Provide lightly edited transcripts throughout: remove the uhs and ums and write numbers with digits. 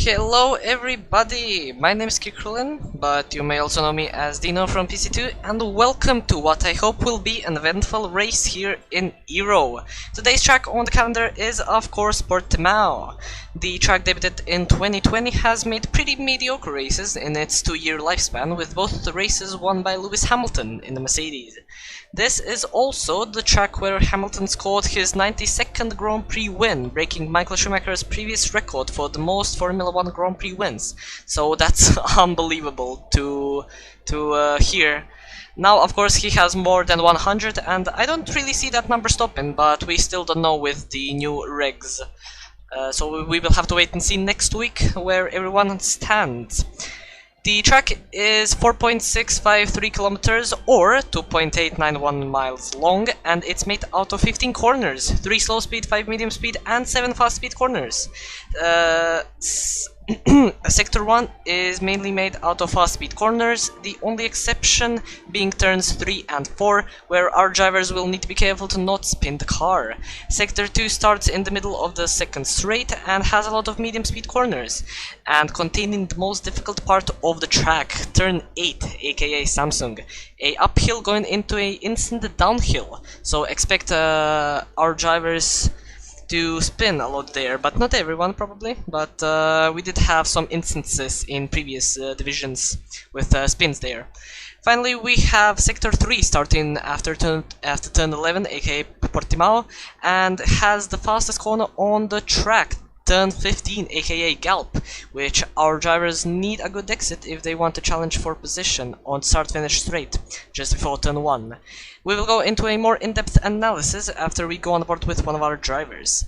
Hello everybody, my name is Kikrulin, but you may also know me as Dino from PC2, and welcome to what I hope will be an eventful race here in Ero. Today's track on the calendar is of course Portimao. The track debuted in 2020 has made pretty mediocre races in its 2-year lifespan, with both the races won by Lewis Hamilton in the Mercedes. This is also the track where Hamilton scored his 92nd Grand Prix win, breaking Michael Schumacher's previous record for the most Formula 1 Grand Prix wins. So that's unbelievable to hear. Now, of course, he has more than 100, and I don't really see that number stopping, but we still don't know with the new regs. So we will have to wait and see next week where everyone stands. The track is 4.653 kilometers or 2.891 miles long, and it's made out of 15 corners, 3 slow speed, 5 medium speed, and 7 fast speed corners. Sector 1 is mainly made out of fast speed corners, the only exception being turns 3 and 4, where our drivers will need to be careful to not spin the car. Sector 2 starts in the middle of the second straight and has a lot of medium speed corners, and containing the most difficult part of the track, turn 8, aka Samsung, a uphill going into a instant downhill, so expect our drivers to spin a lot there, but not everyone probably, but we did have some instances in previous divisions with spins there. Finally, we have Sector 3 starting after turn 11, aka Portimao, and has the fastest corner on the track, turn 15, aka Galp, which our drivers need a good exit if they want to challenge for position on start-finish straight, just before turn 1. We will go into a more in-depth analysis after we go on board with one of our drivers.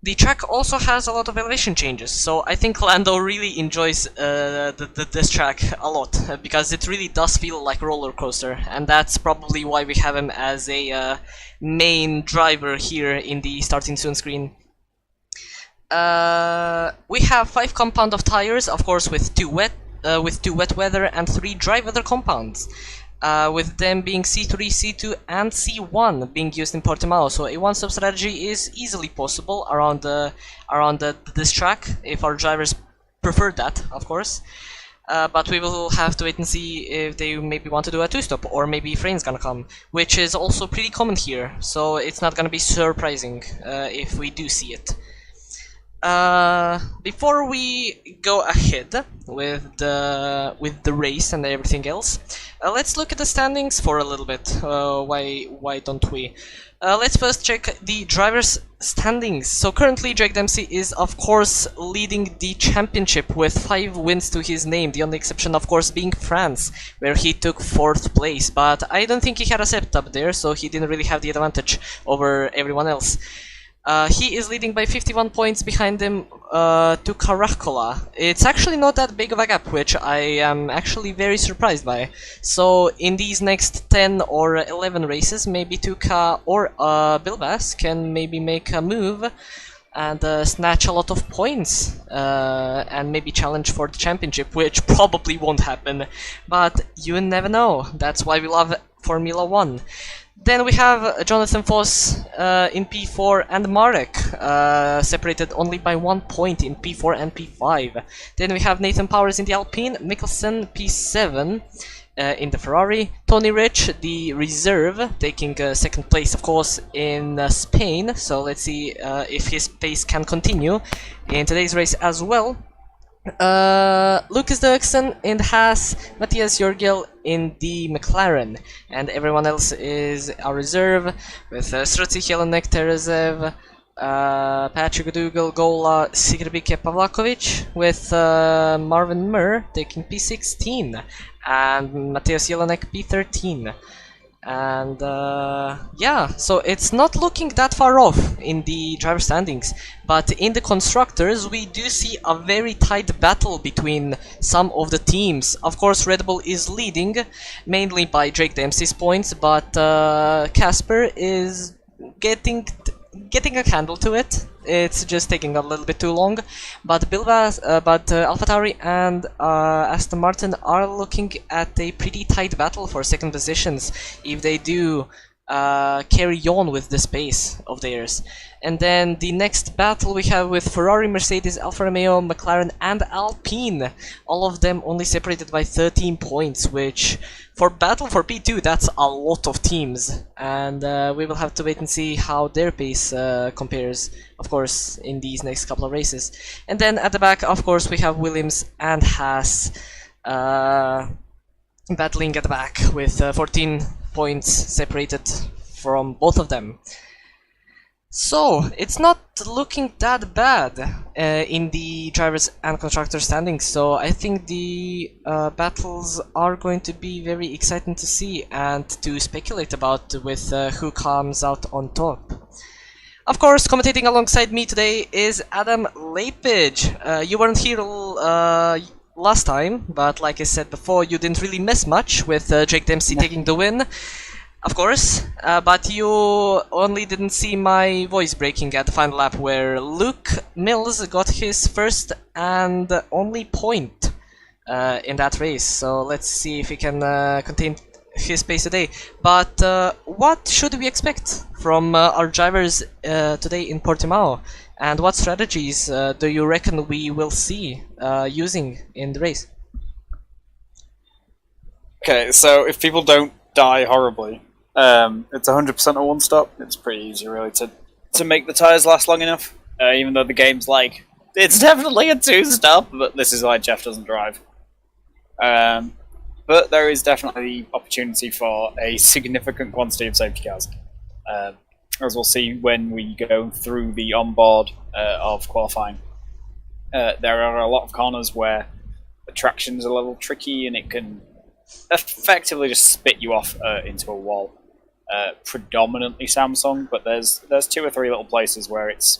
The track also has a lot of elevation changes, so I think Lando really enjoys this track a lot, because it really does feel like a roller coaster, and that's probably why we have him as a main driver here in the starting soon screen. We have 5 compound of tires, of course, with two wet weather and 3 dry weather compounds, with them being C3, C2, and C1 being used in Portimao. So a one-stop strategy is easily possible around this track if our drivers prefer that, of course. But we will have to wait and see if they maybe want to do a 2-stop, or maybe Frane's gonna come, which is also pretty common here. So it's not gonna be surprising if we do see it. Before we go ahead with the race and everything else, let's look at the standings for a little bit. Why don't we? Let's first check the drivers' standings. So currently Jake Dempsey is of course leading the championship with 5 wins to his name, the only exception of course being France, where he took 4th place, but I don't think he had a setup there, so he didn't really have the advantage over everyone else. He is leading by 51 points behind him to Caracola. It's actually not that big of a gap, which I am actually very surprised by. So in these next 10 or 11 races, maybe Tuca or Bilbas can maybe make a move and snatch a lot of points and maybe challenge for the championship, which probably won't happen, but you never know. That's why we love Formula 1. Then we have Jonathan Foss in P4 and Marek separated only by 1 point in P4 and P5. Then we have Nathan Powers in the Alpine, Mikkelsen P7 in the Ferrari, Tony Rich, the reserve, taking 2nd place of course in Spain, so let's see if his pace can continue in today's race as well. Lucas Dirksen in the Haas, Matthias Jorgel in the McLaren, and everyone else is our reserve with Strutsy, Jelenek, Terezev, Patrick Dougal, Gola, Sigrbike, Pavlakovic, with Marvin Murr taking P16 and Matthias Jelenek P13. And yeah, so it's not looking that far off in the driver standings, but in the constructors we do see a very tight battle between some of the teams. Of course Red Bull is leading, mainly by Jake Dempsey's points, but Casper is getting a handle to it. It's just taking a little bit too long, but AlphaTauri and Aston Martin are looking at a pretty tight battle for 2nd positions. If they do carry on with this pace of theirs. And then the next battle we have with Ferrari, Mercedes, Alfa Romeo, McLaren, and Alpine. All of them only separated by 13 points, which for battle for P2, that's a lot of teams. And we will have to wait and see how their pace compares, of course, in these next couple of races. And then at the back, of course, we have Williams and Haas battling at the back with 14 points separated from both of them. So, it's not looking that bad in the drivers and constructors standings, so I think the battles are going to be very exciting to see and to speculate about with who comes out on top. Of course, commentating alongside me today is Adam Lapidge. You weren't here last time, but like I said before, you didn't really miss much with Jake Dempsey taking the win. Of course, but you only didn't see my voice breaking at the final lap where Luke Mills got his first and only point in that race. So let's see if he can contain his pace today. But what should we expect from our drivers today in Portimao? And what strategies do you reckon we will see using in the race? Okay, so if people don't die horribly, it's 100% a one-stop. It's pretty easy, really, to make the tyres last long enough. Even though the game's like, it's definitely a two-stop, but this is why Jeff doesn't drive. But there is definitely opportunity for a significant quantity of safety cars. As we'll see when we go through the onboard of qualifying. There are a lot of corners where the traction's a little tricky and it can effectively just spit you off into a wall. Predominantly Samsung, but there's 2 or 3 little places where it's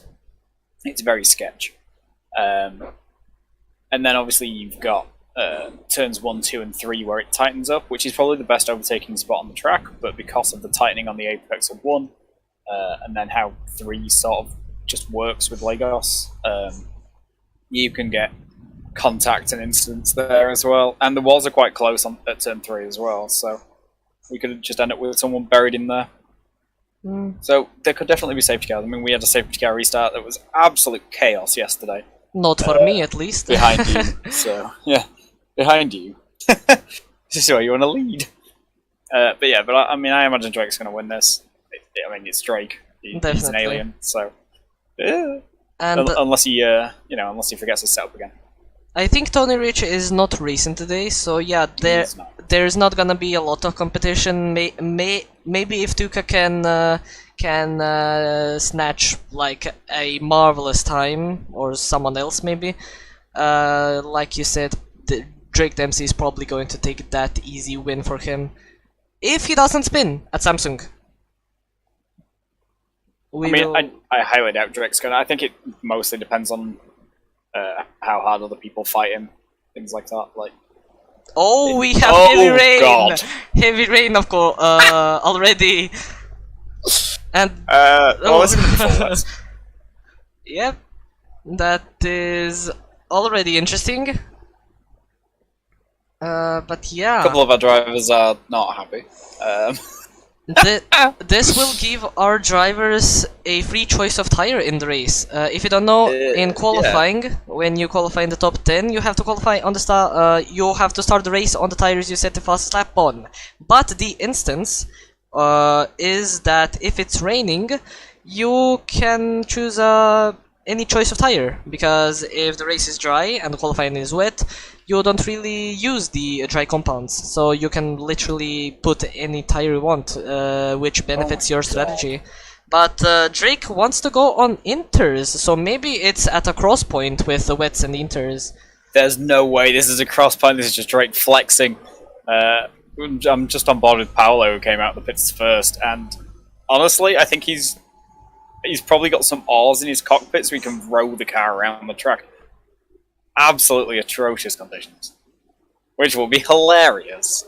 very sketch. And then obviously you've got turns 1, 2, and 3 where it tightens up, which is probably the best overtaking spot on the track, but because of the tightening on the apex of 1, and then how 3 sort of just works with Lagos, you can get contact and incidents there as well. And the walls are quite close at turn 3 as well, so we could just end up with someone buried in there. So there could definitely be safety cars. I mean, we had a safety car restart that was absolute chaos yesterday. Not for me, at least. Behind you. So, yeah. Behind you. This is where you want to lead. But yeah, I mean, I imagine Drake's going to win this. I mean, it's Drake. He's an alien, so... Yeah. And unless he, unless he forgets his setup again. I think Tony Rich is not racing today, so yeah, there's not gonna be a lot of competition. Maybe if Tuca can snatch like a marvelous time, or someone else maybe. Like you said, Drake Dempsey is probably going to take that easy win for him if he doesn't spin at Samsung. I highly doubt Drake's gonna. I think it mostly depends on how hard other people fight him, things like that. Like, we have heavy rain. God. Heavy rain, of course, already. And yep, that is already interesting. But yeah, a couple of our drivers are not happy. This will give our drivers a free choice of tire in the race. If you don't know, in qualifying, when you qualify in the top 10, you have to qualify on the start. You have to start the race on the tires you set the fastest lap on. But the instance is that if it's raining, you can choose any choice of tire, because if the race is dry and the qualifying is wet, you don't really use the dry compounds, so you can literally put any tire you want, which benefits your strategy. But Drake wants to go on inters, so maybe it's at a cross point with the wets and the inters. There's no way this is a cross point, this is just Drake flexing. I'm just on board with Paolo, who came out of the pits first, and honestly, I think he's probably got some oars in his cockpit so he can row the car around the track. Absolutely atrocious conditions, which will be hilarious.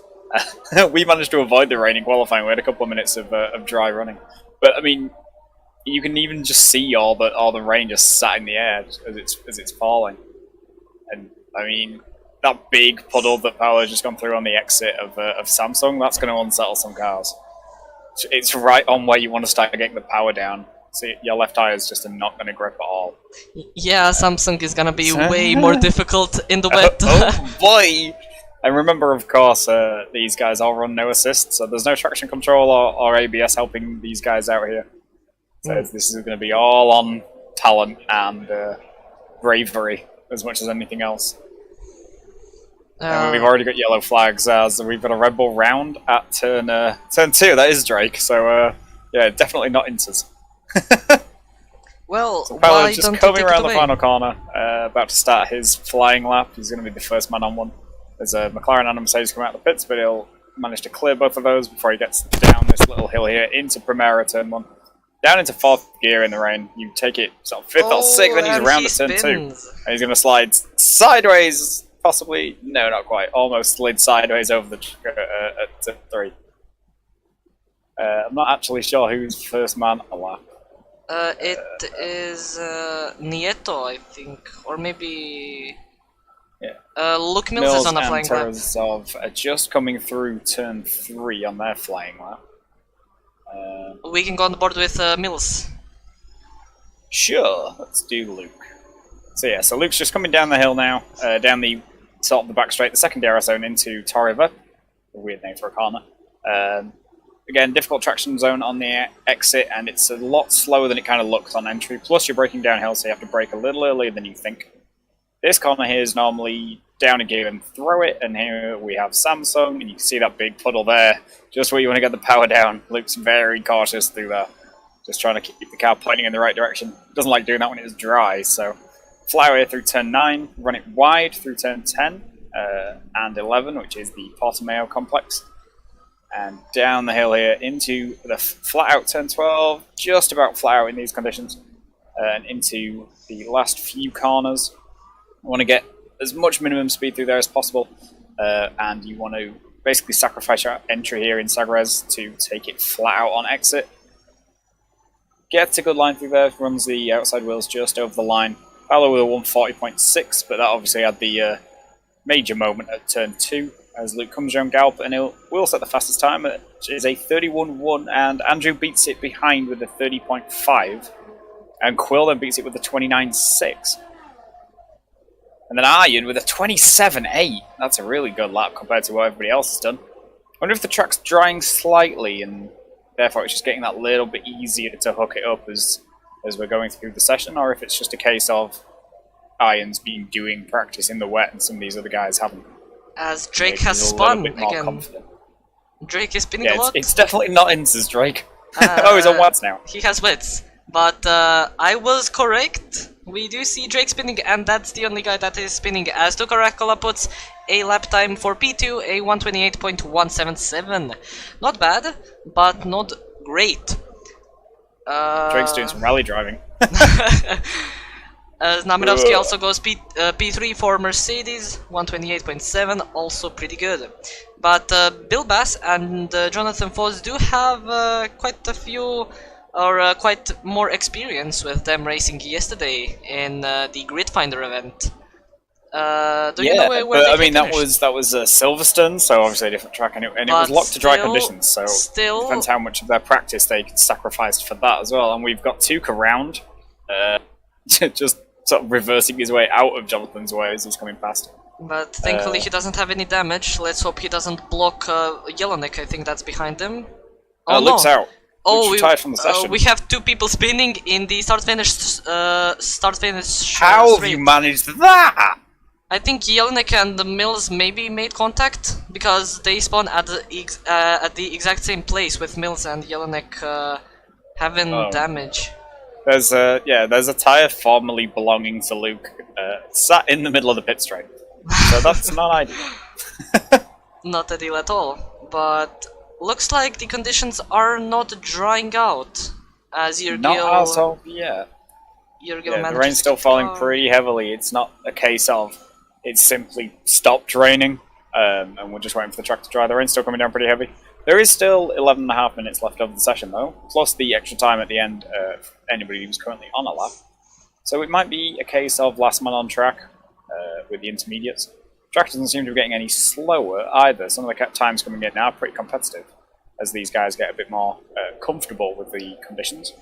We managed to avoid the rain in qualifying. We had a couple of minutes of dry running, but I mean, you can even just see all the rain just sat in the air as it's falling. And I mean, that big puddle that Paolo just gone through on the exit of Samsung, that's going to unsettle some cars. It's right on where you want to start getting the power down. See, your left tire is just not going to grip at all. Yeah, Samsung is gonna be way more difficult in the wet. Oh boy! And remember, of course, these guys all run no assist, so there's no traction control or ABS helping these guys out here. So this is going to be all on talent and bravery as much as anything else. And we've already got yellow flags as we've got a Red Bull round at turn 2. That is Drake, so yeah, definitely not Inters. Well, so why just don't coming you take around it the away? final corner, about to start his flying lap. He's going to be the first man on one. There's a McLaren and a Mercedes coming out of the pits, but he'll manage to clear both of those before he gets down this little hill here into Primera turn 1. Down into 4th gear in the rain. You take it sort of 5th or 6th, then he's and around he at turn 2. spins. And he's going to slide sideways, possibly. No, not quite. Almost slid sideways over the at turn 3. I'm not actually sure who's first man a lap. It is Nieto, I think, or maybe. Yeah. Luke Mills is on a and flying lap. Tarasov are just coming through turn 3 on their flying lap. We can go on board with Mills. Sure, let's do Luke. So yeah, so Luke's just coming down the hill now, down the sort of the back straight, the second aero zone into Torriva. A weird name for a corner. Again, difficult traction zone on the exit, and it's a lot slower than it kind of looks on entry. Plus, you're braking downhill, so you have to brake a little earlier than you think. This corner here is normally down a gear and throw it, and here we have Samsung, and you can see that big puddle there, just where you want to get the power down. Luke's very cautious through there, just trying to keep the car pointing in the right direction. Doesn't like doing that when it's dry, so fly away through turn 9, run it wide through turn 10 and 11, which is the Portimao complex. And down the hill here into the flat out turn 12, just about flat out in these conditions, and into the last few corners. You want to get as much minimum speed through there as possible, and you want to basically sacrifice your entry here in Sagres to take it flat out on exit. Gets a good line through there, runs the outside wheels just over the line. Paolo with a 140.6, but that obviously had the major moment at turn 2. As Luke comes around Galp, and will set the fastest time, which is a 31.1, and Andrew beats it behind with a 30.5, and Quill then beats it with a 29.6. And then Aryan with a 27.8. That's a really good lap compared to what everybody else has done. I wonder if the track's drying slightly, and therefore it's just getting that little bit easier to hook it up as we're going through the session, or if it's just a case of Aryan's been doing practice in the wet and some of these other guys haven't. As Drake has spun again. Confident. Drake is spinning a lot. It's definitely not Ince's Drake. Oh, he's on wets now. He has wets. But I was correct. We do see Drake spinning, and that's the only guy that is spinning. As Tukarakola puts a lap time for P2, a 128.177. Not bad, but not great. Drake's doing some rally driving. Namirovsky also goes P3 for Mercedes, 128.7, also pretty good. But Bill Bass and Jonathan Foss do have quite a few, or quite more experience with them racing yesterday in the Grid Finder event. Do you know where but I they mean that was Silverstone, so obviously a different track, and it was locked to dry conditions. So still, depends how much of their practice they sacrificed for that as well. And we've got Tuka round, just sort of reversing his way out of Jonathan's way as he's coming past. But thankfully he doesn't have any damage. Let's hope he doesn't block Jelinek. I think that's behind him. Oh, no. Luke's out. Oh, Luke's retired from the session. We have two people spinning in the start-finish. How have you managed that? I think Jelinek and the Mills maybe made contact because they spawn at the exact same place with Mills and Jelinek having damage. There's a tyre formerly belonging to Luke sat in the middle of the pit straight. So that's not ideal. Not ideal at all, but looks like the conditions are not drying out as Jurgil... Not as of yet. The rain's still falling pretty heavily. It's not a case of it's simply stopped raining, and we're just waiting for the track to dry. The rain's still coming down pretty heavy. There is still 11.5 minutes left of the session though, plus the extra time at the end of anybody who's currently on a lap. So it might be a case of last man on track with the intermediates. Track doesn't seem to be getting any slower either. Some of the times coming in now are pretty competitive. as these guys get a bit more comfortable with the conditions.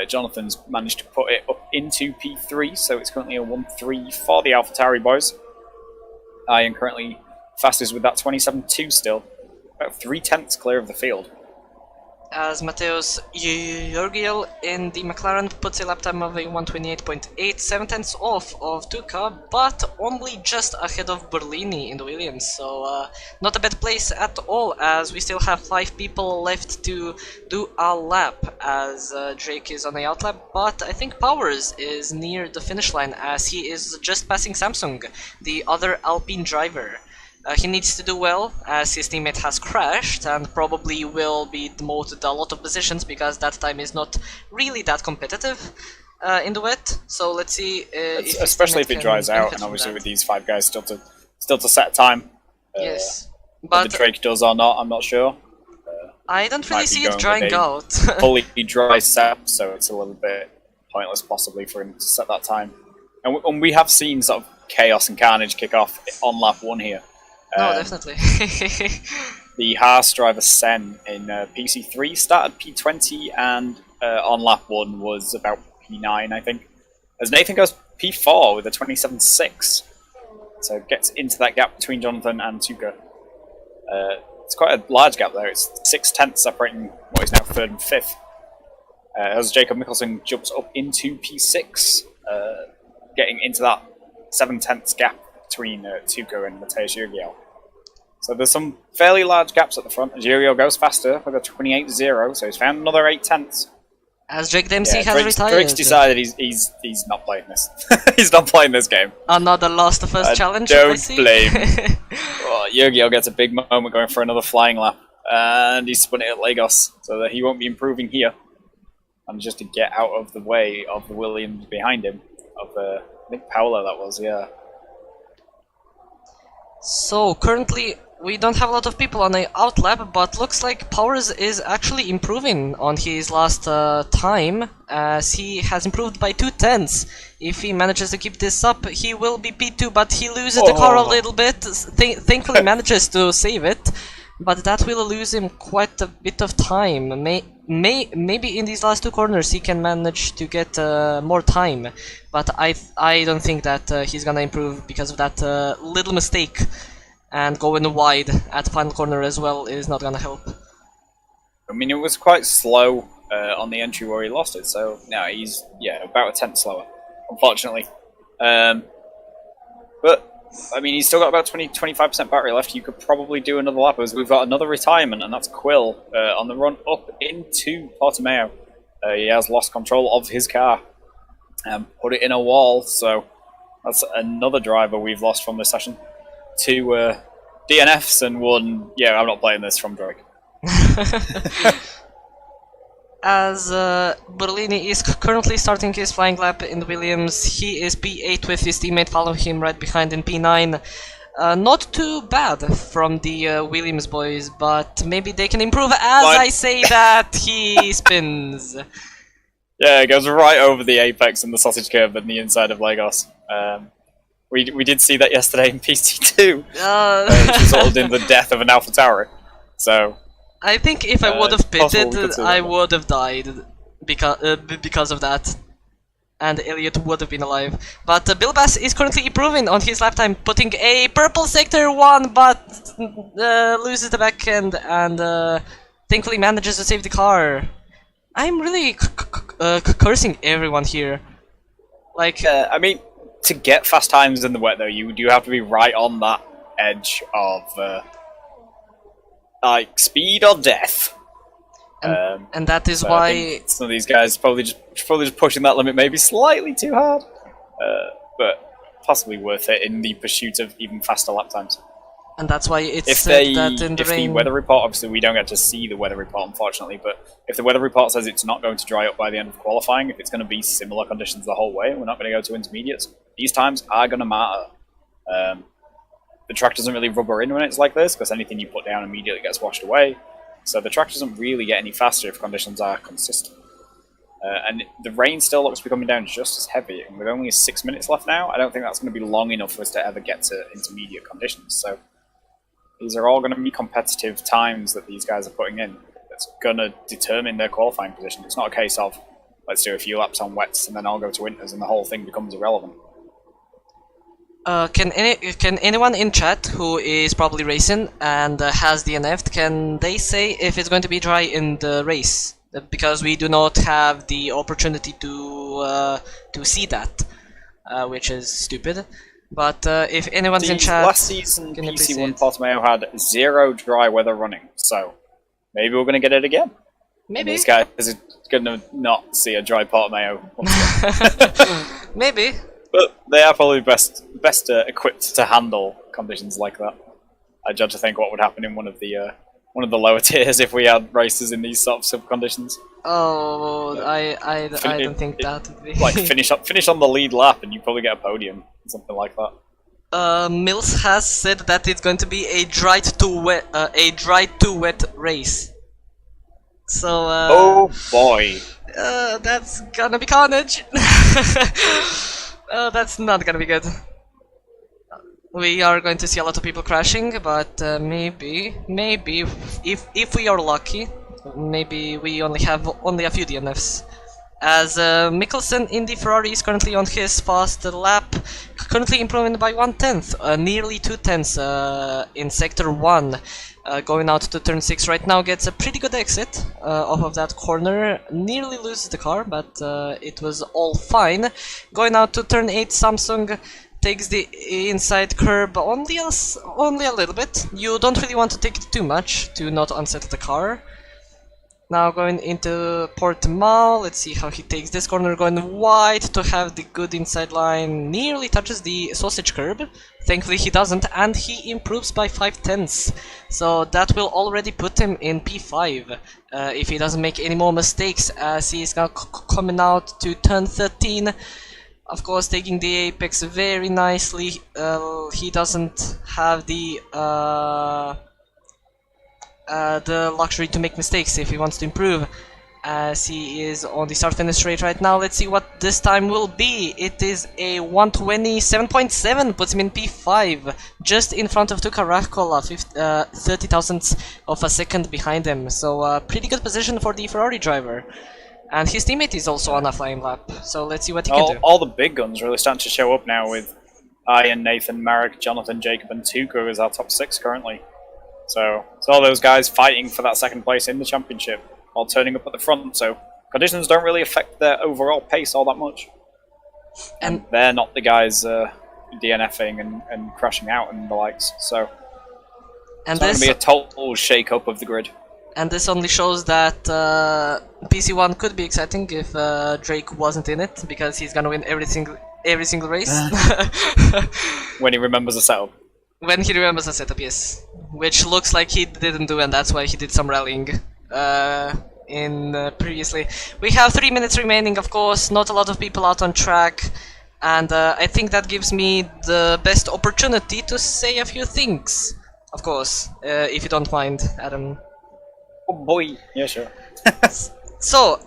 Jonathan's managed to put it up into P3, so it's currently a 1-3 for the AlphaTauri boys. I am currently fastest with that 27.2 still, about 0.3 clear of the field. As Mateus Jurgiel in the McLaren puts a lap time of a 1:28.8, 7 off of Tuca, but only just ahead of Berlini in the Williams, so not a bad place at all, as we still have 5 people left to do a lap, as Drake is on the outlap, but I think Powers is near the finish line, as he is just passing Samsung, the other Alpine driver. He needs to do well, as his teammate has crashed and probably will be demoted a lot of positions because that time is not really that competitive in the wet. So let's see, especially if it dries out, and obviously with these 5 guys still to set time. Yes, but the Drake does or not, I'm not sure. I don't really see it drying out. Fully dry set, so it's a little bit pointless possibly for him to set that time. And we have seen sort of chaos and carnage kick off on lap 1 here. No, definitely. The Haas driver Sen in PC3 started P20 and on lap 1 was about P9, I think. As Nathan goes P4 with a 27.6. So gets into that gap between Jonathan and Tuca. It's quite a large gap there. It's 0.6 separating what is now 3rd and 5th. As Jacob Mikkelsen jumps up into P6, getting into that 0.7 gap between Tuca and Mateus Jurgiel. So there's some fairly large gaps at the front, as Jurgiel goes faster with a 28.0, so he's found another 0.8. As Drake Dempsey has retired. Drake's decided he's not playing this. He's not playing this game. Another Last of Us challenge, don't blame him. Well, Jurgiel gets a big moment going for another flying lap, and he's spun it at Lagos, so that he won't be improving here. And just to get out of the way of the Williams behind him, of I think Paolo that was, yeah. So currently we don't have a lot of people on the outlap, but looks like Powers is actually improving on his last time, as he has improved by 0.2. If he manages to keep this up, he will be P2, but he loses the car a little bit. Thankfully manages to save it, but that will lose him quite a bit of time. Maybe in these last 2 corners he can manage to get more time, but I don't think that he's gonna improve because of that little mistake, and going wide at the final corner as well is not gonna help. I mean, it was quite slow on the entry where he lost it, so now he's about 1/10 slower, unfortunately. But I mean, he's still got about 20-25% battery left. You could probably do another lap, as we've got another retirement, and that's Quill on the run up into Portimao. He has lost control of his car and put it in a wall, so that's another driver we've lost from this session. 2 DNFs and 1, I'm not playing this, from Drake. As Berlini is currently starting his flying lap in the Williams, he is P8 with his teammate following him right behind in P9. Not too bad from the Williams boys, but maybe they can improve as I say that he spins. Yeah, it goes right over the apex and the sausage curve and the inside of Lagos. We did see that yesterday in PC2, which resulted in the death of an AlphaTauri. So I think if I would have pitted, I would have died because of that, and Elliot would have been alive. But Bilbas is currently improving on his lap time, putting a purple sector 1, but loses the back end and thankfully manages to save the car. I'm really cursing everyone here. Like, I mean, to get fast times in the wet though, you do have to be right on that edge of like speed or death. And that is so why some of these guys probably just pushing that limit maybe slightly too hard, but possibly worth it in the pursuit of even faster lap times. And that's why it's said that in the rain. The weather report, obviously we don't get to see the weather report unfortunately, but if the weather report says it's not going to dry up by the end of qualifying, if it's going to be similar conditions the whole way, we're not going to go to intermediates, these times are going to matter. The track doesn't really rubber in when it's like this, because anything you put down immediately gets washed away, so the track doesn't really get any faster if conditions are consistent. And the rain still looks to be coming down just as heavy, and with only 6 minutes left now, I don't think that's going to be long enough for us to ever get to intermediate conditions, so These are all going to be competitive times that these guys are putting in. It's going to determine their qualifying position. It's not a case of, let's do a few laps on wets and then I'll go to winters and the whole thing becomes irrelevant. Can anyone in chat who is probably racing and has DNF'd, can they say if it's going to be dry in the race? Because we do not have the opportunity to see that, which is stupid. But if anyone's in chat, last season PC1 Portimao had 0 dry weather running, so maybe we're going to get it again. Maybe. And these guys are going to not see a dry Portimao. Maybe. But they are probably best equipped to handle conditions like that. I judge to think what would happen in one of the lower tiers if we had races in these sorts of conditions. Oh, I don't think that would be. Like finish on the lead lap and you probably get a podium, something like that. Mills has said that it's going to be a dry to wet race. So. Oh boy. That's gonna be carnage. That's not gonna be good. We are going to see a lot of people crashing, but maybe if we are lucky, maybe we only have a few DNFs. As Mikkelsen in the Ferrari is currently on his fast lap, currently improving by 1/10, nearly 2/10 in sector 1. Going out to turn 6 right now, gets a pretty good exit off of that corner, nearly loses the car, but it was all fine. Going out to turn 8, Samsung takes the inside curb only a little bit. You don't really want to take it too much to not unsettle the car. Now going into Portimao, let's see how he takes this corner, going wide to have the good inside line, nearly touches the sausage curb. Thankfully he doesn't, and he improves by 5/10. So that will already put him in P5 if he doesn't make any more mistakes, as he is now coming out to turn 13. Of course, taking the apex very nicely. He doesn't have the luxury to make mistakes if he wants to improve, as he is on the start-finish straight right now. Let's see what this time will be. It is a 127.7, puts him in P5, just in front of Tuka Rahkola, 30 thousandths of a second behind him. So pretty good position for the Ferrari driver. And his teammate is also on a flying lap, so let's see what he can do. All the big guns really starting to show up now, with Ian, Nathan, Marek, Jonathan, Jacob and Tuka as our top 6 currently. So it's all those guys fighting for that second place in the championship, all turning up at the front, so conditions don't really affect their overall pace all that much. And they're not the guys DNFing and crashing out and the likes, so it's going to be a total shake-up of the grid. And this only shows that PC1 could be exciting if Drake wasn't in it, because he's gonna win every single race. When he remembers a setup. When he remembers a setup, yes. Which looks like he didn't do, and that's why he did some rallying previously. We have 3 minutes remaining, of course, not a lot of people out on track, and I think that gives me the best opportunity to say a few things, of course, if you don't mind, Adam. Oh boy, yeah, sure. So,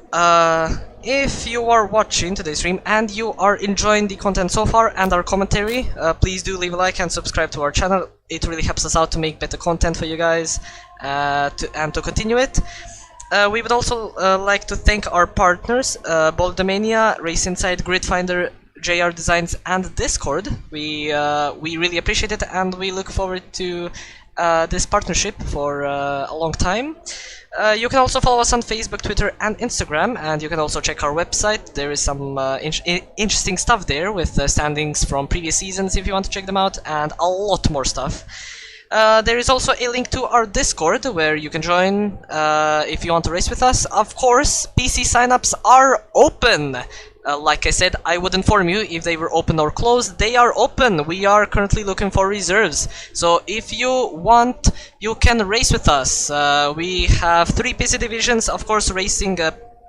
if you are watching today's stream and you are enjoying the content so far and our commentary, please do leave a like and subscribe to our channel. It really helps us out to make better content for you guys and to continue it. We would also like to thank our partners, Boldomania, Race Inside, Grid Finder, JR Designs and Discord. We really appreciate it, and we look forward to this partnership for a long time. You can also follow us on Facebook, Twitter and Instagram, and you can also check our website. There is some interesting stuff there with standings from previous seasons if you want to check them out, and a lot more stuff. There is also a link to our Discord where you can join if you want to race with us. Of course, PC signups are open. Like I said, I would inform you if they were open or closed. They are open. We are currently looking for reserves. So if you want, you can race with us. We have 3 PC divisions, of course, racing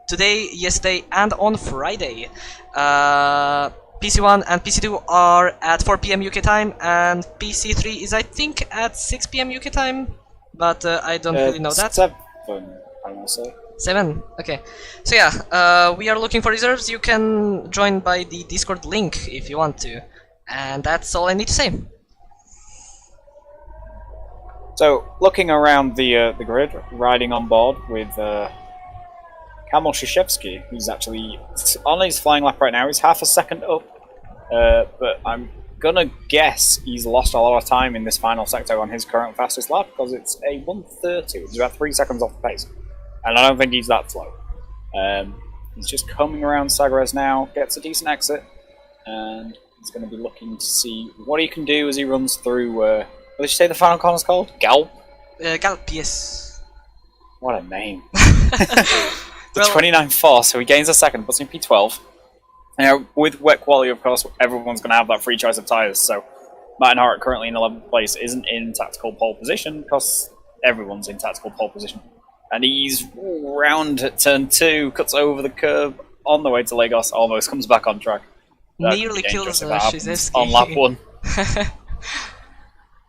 today, yesterday, and on Friday. PC1 and PC2 are at 4 PM UK time, and PC3 is, I think, at 6 PM UK time, but I don't really know that. 7, I want to say. 7? Okay. So yeah, we are looking for reserves. You can join by the Discord link if you want to. And that's all I need to say. So, looking around the grid, riding on board with Kamil Shishevsky, who's actually on his flying lap right now. He's half a second up, but I'm gonna guess he's lost a lot of time in this final sector on his current fastest lap, because it's a 1:30, which is about 3 seconds off the pace. And I don't think he's that slow. He's just coming around Sagres now, gets a decent exit, and he's going to be looking to see what he can do as he runs through, what did you say the final corner's called? Galp? Galp, yes. What a name. The 29.4, so he gains a second, puts in P12. Now, with wet quality, of course, everyone's going to have that free choice of tyres, so Martin Hart, currently in 11th place, isn't in tactical pole position, because everyone's in tactical pole position. And he's round at turn 2, cuts over the curb on the way to Lagos, almost comes back on track. Nearly kills Shizevsky. On lap 1.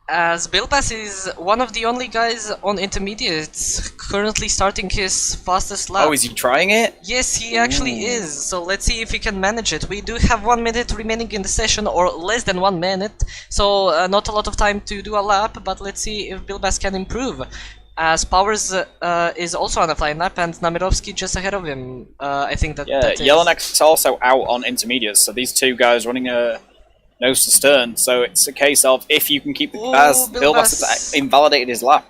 As Bilbas is one of the only guys on intermediates currently starting his fastest lap. Oh, is he trying it? Yes, he actually is. So let's see if he can manage it. We do have 1 minute remaining in the session, or less than 1 minute. So not a lot of time to do a lap, but let's see if Bilbas can improve. As Powers is also on a flying lap, and Namirovsky just ahead of him. I think that. Yeah, Jelenek's also out on intermediates, so these two guys running a nose to stern. So it's a case of if you can keep the as Bilbas has invalidated his lap.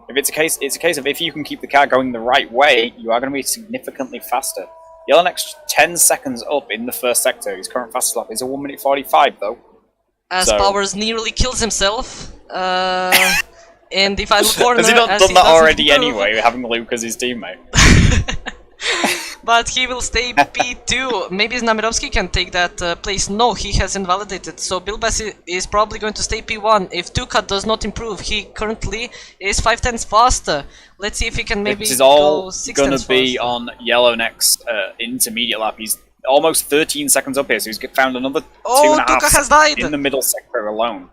If it's a case of if you can keep the car going the right way, you are going to be significantly faster. Jelenek's 10 seconds up in the first sector. His current fastest lap is a 1:45 though. As Powers nearly kills himself. In the final corner. Has he not done that already anyway, having Luke as his teammate? But he will stay P2. Maybe Namirovsky can take that place. No, he has invalidated. So Bilbas is probably going to stay P1. If Tuka does not improve, he currently is 5/10 faster. Let's see if he can maybe This is all go 6 going tenths to be faster. on Jelenek's intermediate lap. He's almost 13 seconds up here, so he's found another 2.5 Tuka has died. in the middle sector alone.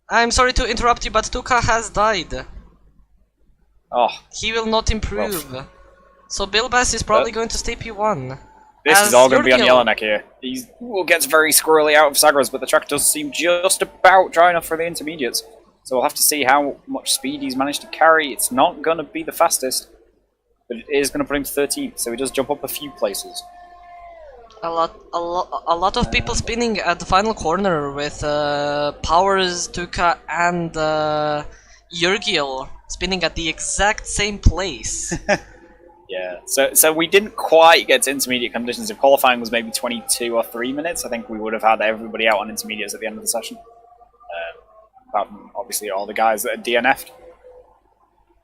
I'm sorry to interrupt you, but Tuka has died. Oh, He will not improve. So Bilbas is probably going to stay P1. this As is all going to be on Jurgil- Jelenek here. He gets very squirrely out of Sagres, but the track does seem just about dry enough for the intermediates. So we'll have to see how much speed he's managed to carry. It's not going to be the fastest, but it is going to put him to 13th, so he does jump up a few places. A lot of people spinning at the final corner with Powers, Tuka, and Jurgil spinning at the exact same place. Yeah, so we didn't quite get to intermediate conditions. If qualifying was maybe 22 or 3 minutes, I think we would have had everybody out on intermediates at the end of the session. Apart from, obviously, all the guys that are DNF'd.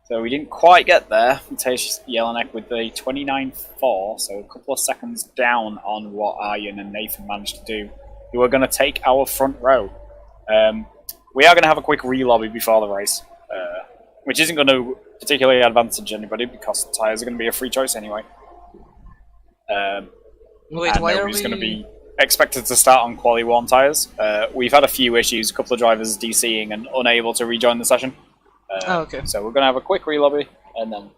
So we didn't quite get there. Mateusz Jelenek with the 29.4, so a couple of seconds down on what Arjen and Nathan managed to do. Who are going to take our front row. We are going to have a quick re-lobby before the race, which isn't going to particularly advantage anybody because the tyres are going to be a free choice anyway. Wait, and why are nobody's we... going to be expected to start on quali 1 tyres. We've had a few issues, a couple of drivers DCing and unable to rejoin the session. okay. So we're going to have a quick re-lobby and then...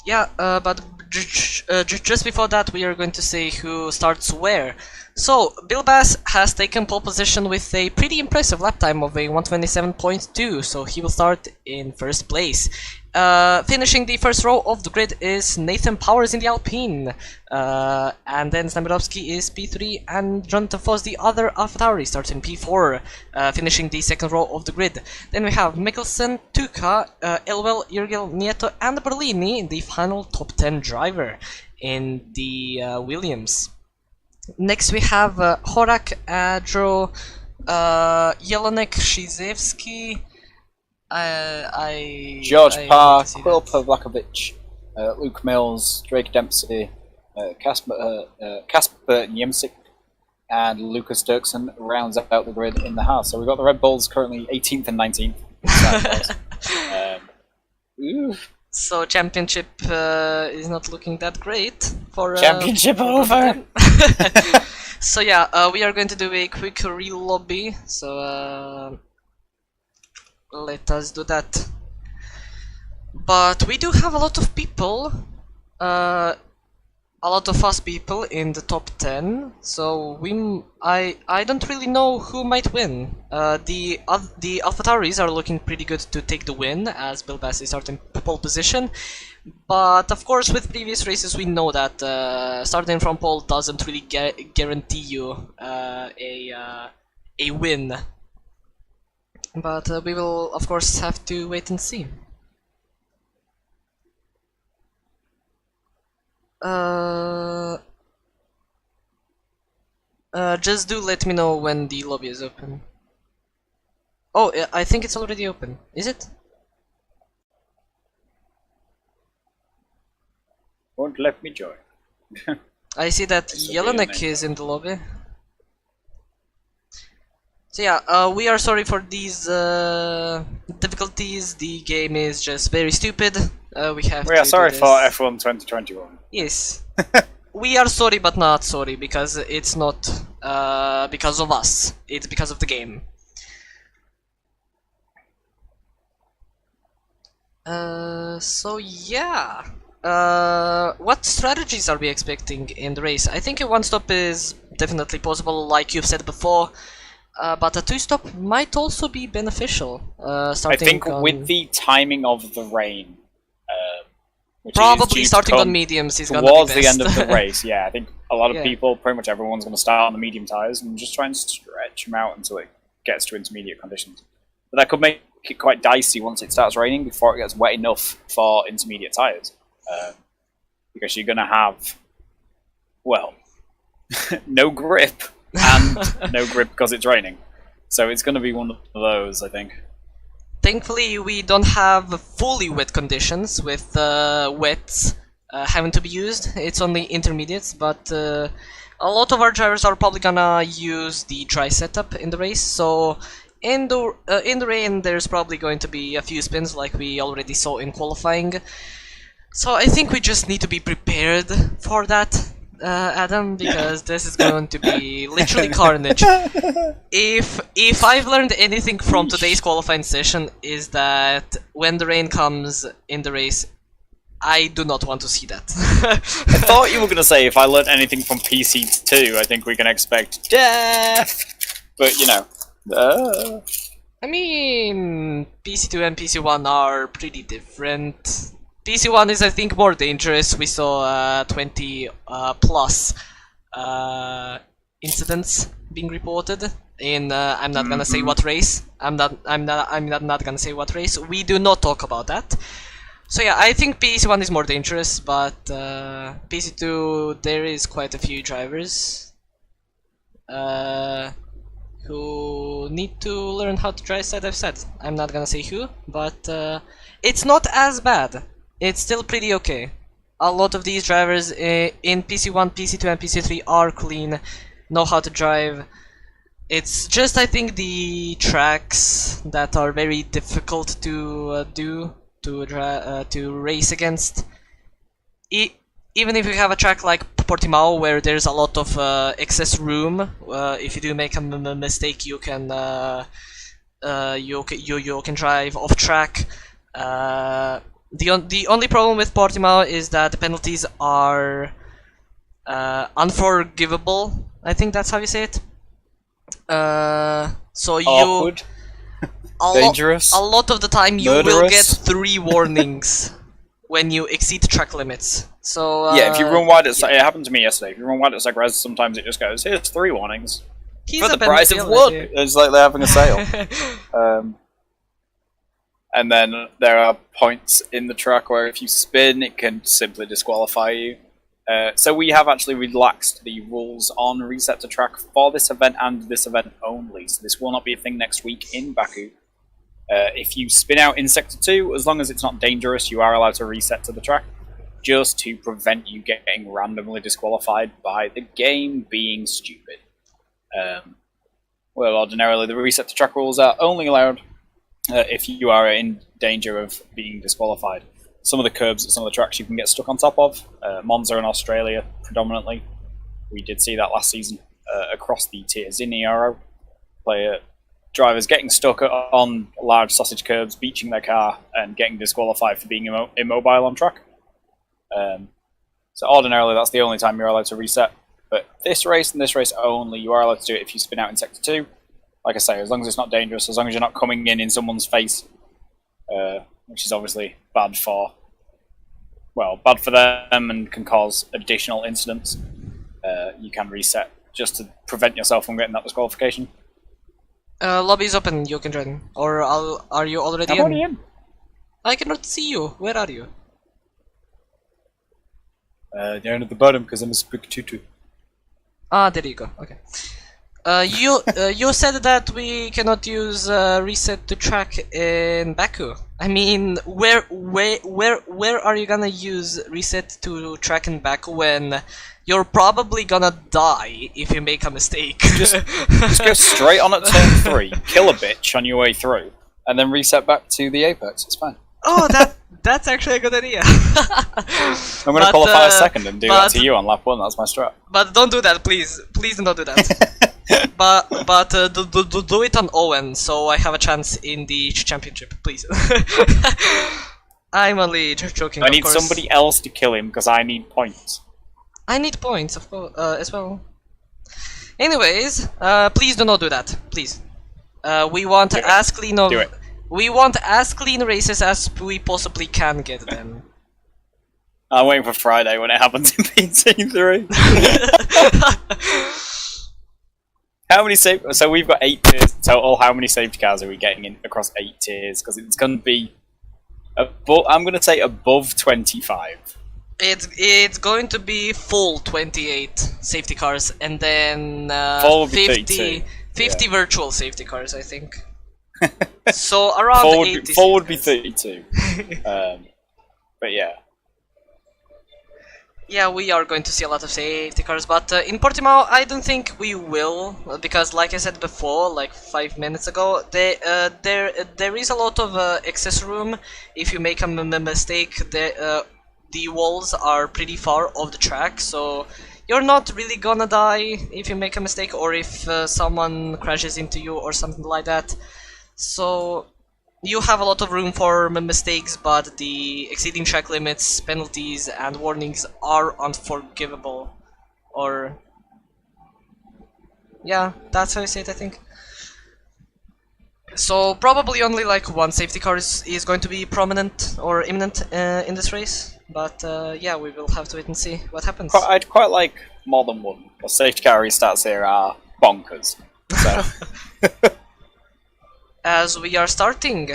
Yeah, but just before that we are going to say who starts where. So, Bilbas has taken pole position with a pretty impressive lap time of a 1:27.2, so he will start in first place. Finishing the first row of the grid is Nathan Powers in the Alpine, and then Namirovsky is P3, and Jonathan Foss, the other AlphaTauri, starts in P4, finishing the second row of the grid. Then we have Mikkelsen, Tuka, Elwell, Jurgil, Nieto, and Berlini, the final top 10 driver in the Williams. Next we have Horak, Adro, Jelenek, Shizevsky, George Parr, Quil Pavlakovic, Luke Mills, Drake Dempsey, Kasper Niemczyk, and Lucas Dirksen rounds out the grid in the house. So we've got the Red Bulls currently 18th and 19th. So championship is not looking that great for championship over. So yeah, we are going to do a quick re-lobby. So let us do that. But we do have a lot of people a lot of fast people in the top 10, so I don't really know who might win. The AlphaTauris are looking pretty good to take the win, as Bilbas is starting pole position. But of course, with previous races, we know that starting from pole doesn't really guarantee you a win. But we will, of course, have to wait and see. Just do let me know when the lobby is open. Oh, I think it's already open. Is it? Won't let me join. I see that Jelenek is in the lobby. So yeah, we are sorry for these difficulties. The game is just very stupid. We are sorry for F1 2021. Yes. We are sorry but not sorry, because it's not because of us. It's because of the game. So yeah. What strategies are we expecting in the race? I think a one-stop is definitely possible, like you've said before. But a two-stop might also be beneficial. I think with the timing of the rain, probably starting on mediums is going to be best. Towards the end of the race, yeah. I think a lot of people, pretty much everyone's going to start on the medium tyres and just try and stretch them out until it gets to intermediate conditions. But that could make it quite dicey once it starts raining before it gets wet enough for intermediate tyres. Because you're going to have, well, no grip. And no grip because it's raining. So it's going to be one of those, I think. Thankfully, we don't have fully wet conditions with wets having to be used. It's only intermediates, but a lot of our drivers are probably gonna use the dry setup in the race. So in the rain, there's probably going to be a few spins like we already saw in qualifying. So I think we just need to be prepared for that. Adam, because this is going to be literally carnage. If I've learned anything from today's qualifying session, is that when the rain comes in the race, I do not want to see that. I thought you were going to say, if I learned anything from PC2, I think we can expect death. But, you know. I mean, PC2 and PC1 are pretty different. PC1 is, I think, more dangerous. We saw 20 plus incidents being reported in. I'm not gonna say what race. I'm not gonna say what race. We do not talk about that. So yeah, I think PC1 is more dangerous, but PC2 there is quite a few drivers who need to learn how to drive side by side. I'm not gonna say who, but it's not as bad. It's still pretty okay. A lot of these drivers in PC1, PC2 and PC3 are clean, know how to drive. It's just, I think, the tracks that are very difficult to to race against. Even if you have a track like Portimao where there's a lot of excess room, if you do make a mistake, you can you can drive off track. The only problem with Portimao is that the penalties are unforgivable. I think that's how you say it. So awkward. Dangerous. A lot of the time you murderous. will get 3 warnings when you exceed track limits. So yeah, if you run wide at it happened to me yesterday. If you run wide at Sagres, sometimes it just goes, "Here's 3 warnings for the price of 1." It's like they're having a sale. And then there are points in the track where if you spin, it can simply disqualify you. So we have actually relaxed the rules on reset to track for this event and this event only. So this will not be a thing next week in Baku. If you spin out in Sector 2, as long as it's not dangerous, you are allowed to reset to the track, just to prevent you getting randomly disqualified by the game being stupid. Well, ordinarily the reset to track rules are only allowed if you are in danger of being disqualified. Some of the curbs at some of the tracks you can get stuck on top of. Monza in Australia, predominantly. We did see that last season across the tiers in the Ero. Drivers getting stuck on large sausage curbs, beaching their car, and getting disqualified for being immobile on track. So ordinarily, that's the only time you're allowed to reset. But this race and this race only, you are allowed to do it if you spin out in Sector 2. Like I say, as long as it's not dangerous, as long as you're not coming in someone's face, which is obviously bad for, well, bad for them and can cause additional incidents. You can reset just to prevent yourself from getting that disqualification. Lobby is open, you can join. Or are you already I'm already in. I cannot see you. Where are you? Down at the bottom because I'm a spectator. Ah, there you go. Okay. You said that we cannot use reset to track in Baku. I mean, where are you gonna use reset to track in Baku when you're probably gonna die if you make a mistake? Just go straight on at turn 3, kill a bitch on your way through, and then reset back to the apex. It's fine. Oh, that's actually a good idea. I'm gonna qualify a second and do that to you on lap 1. That's my strat. But don't do that, please. Please don't do that. but do it on Owen, so I have a chance in the championship, please. I'm only joking. I need somebody else to kill him because I need points. I need points, of course, as well. Anyways, please do not do that, please. We want as clean of. We want as clean races as we possibly can get them. I'm waiting for Friday when it happens in PT3. How many so we've got 8 tiers total. How many safety cars are we getting in across 8 tiers? Because it's going to be above, I'm going to say above 25. It's going to be full 28 safety cars, and then 50 virtual safety cars, I think. So around 80. Full would be 32. But yeah. Yeah, we are going to see a lot of safety cars, but in Portimao I don't think we will, because like I said before, like 5 minutes ago, there is a lot of excess room. If you make a mistake, the walls are pretty far off the track, so you're not really gonna die if you make a mistake, or if someone crashes into you or something like that. So you have a lot of room for mistakes, but the exceeding track limits, penalties, and warnings are unforgivable. Or yeah, that's how I say it, I think. So probably only like one safety car is going to be prominent or imminent in this race. But yeah, we will have to wait and see what happens. I'd quite like more than one. The safety car restarts here are bonkers. So. As we are starting.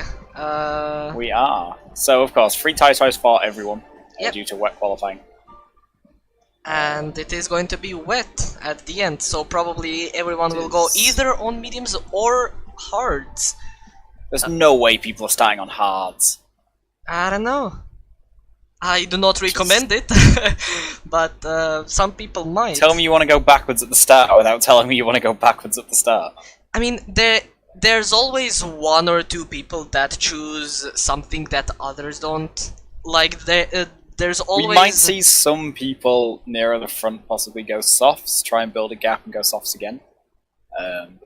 We are. So, of course, free tyres for everyone due to wet qualifying. And it is going to be wet at the end, so probably everyone will go either on mediums or hards. There's no way people are starting on hards. I don't know. I do not recommend it, but some people might. Tell me you want to go backwards at the start without telling me you want to go backwards at the start. I mean, there's always 1 or 2 people that choose something that others don't. Like, there's always... We might see some people nearer the front possibly go softs, try and build a gap and go softs again.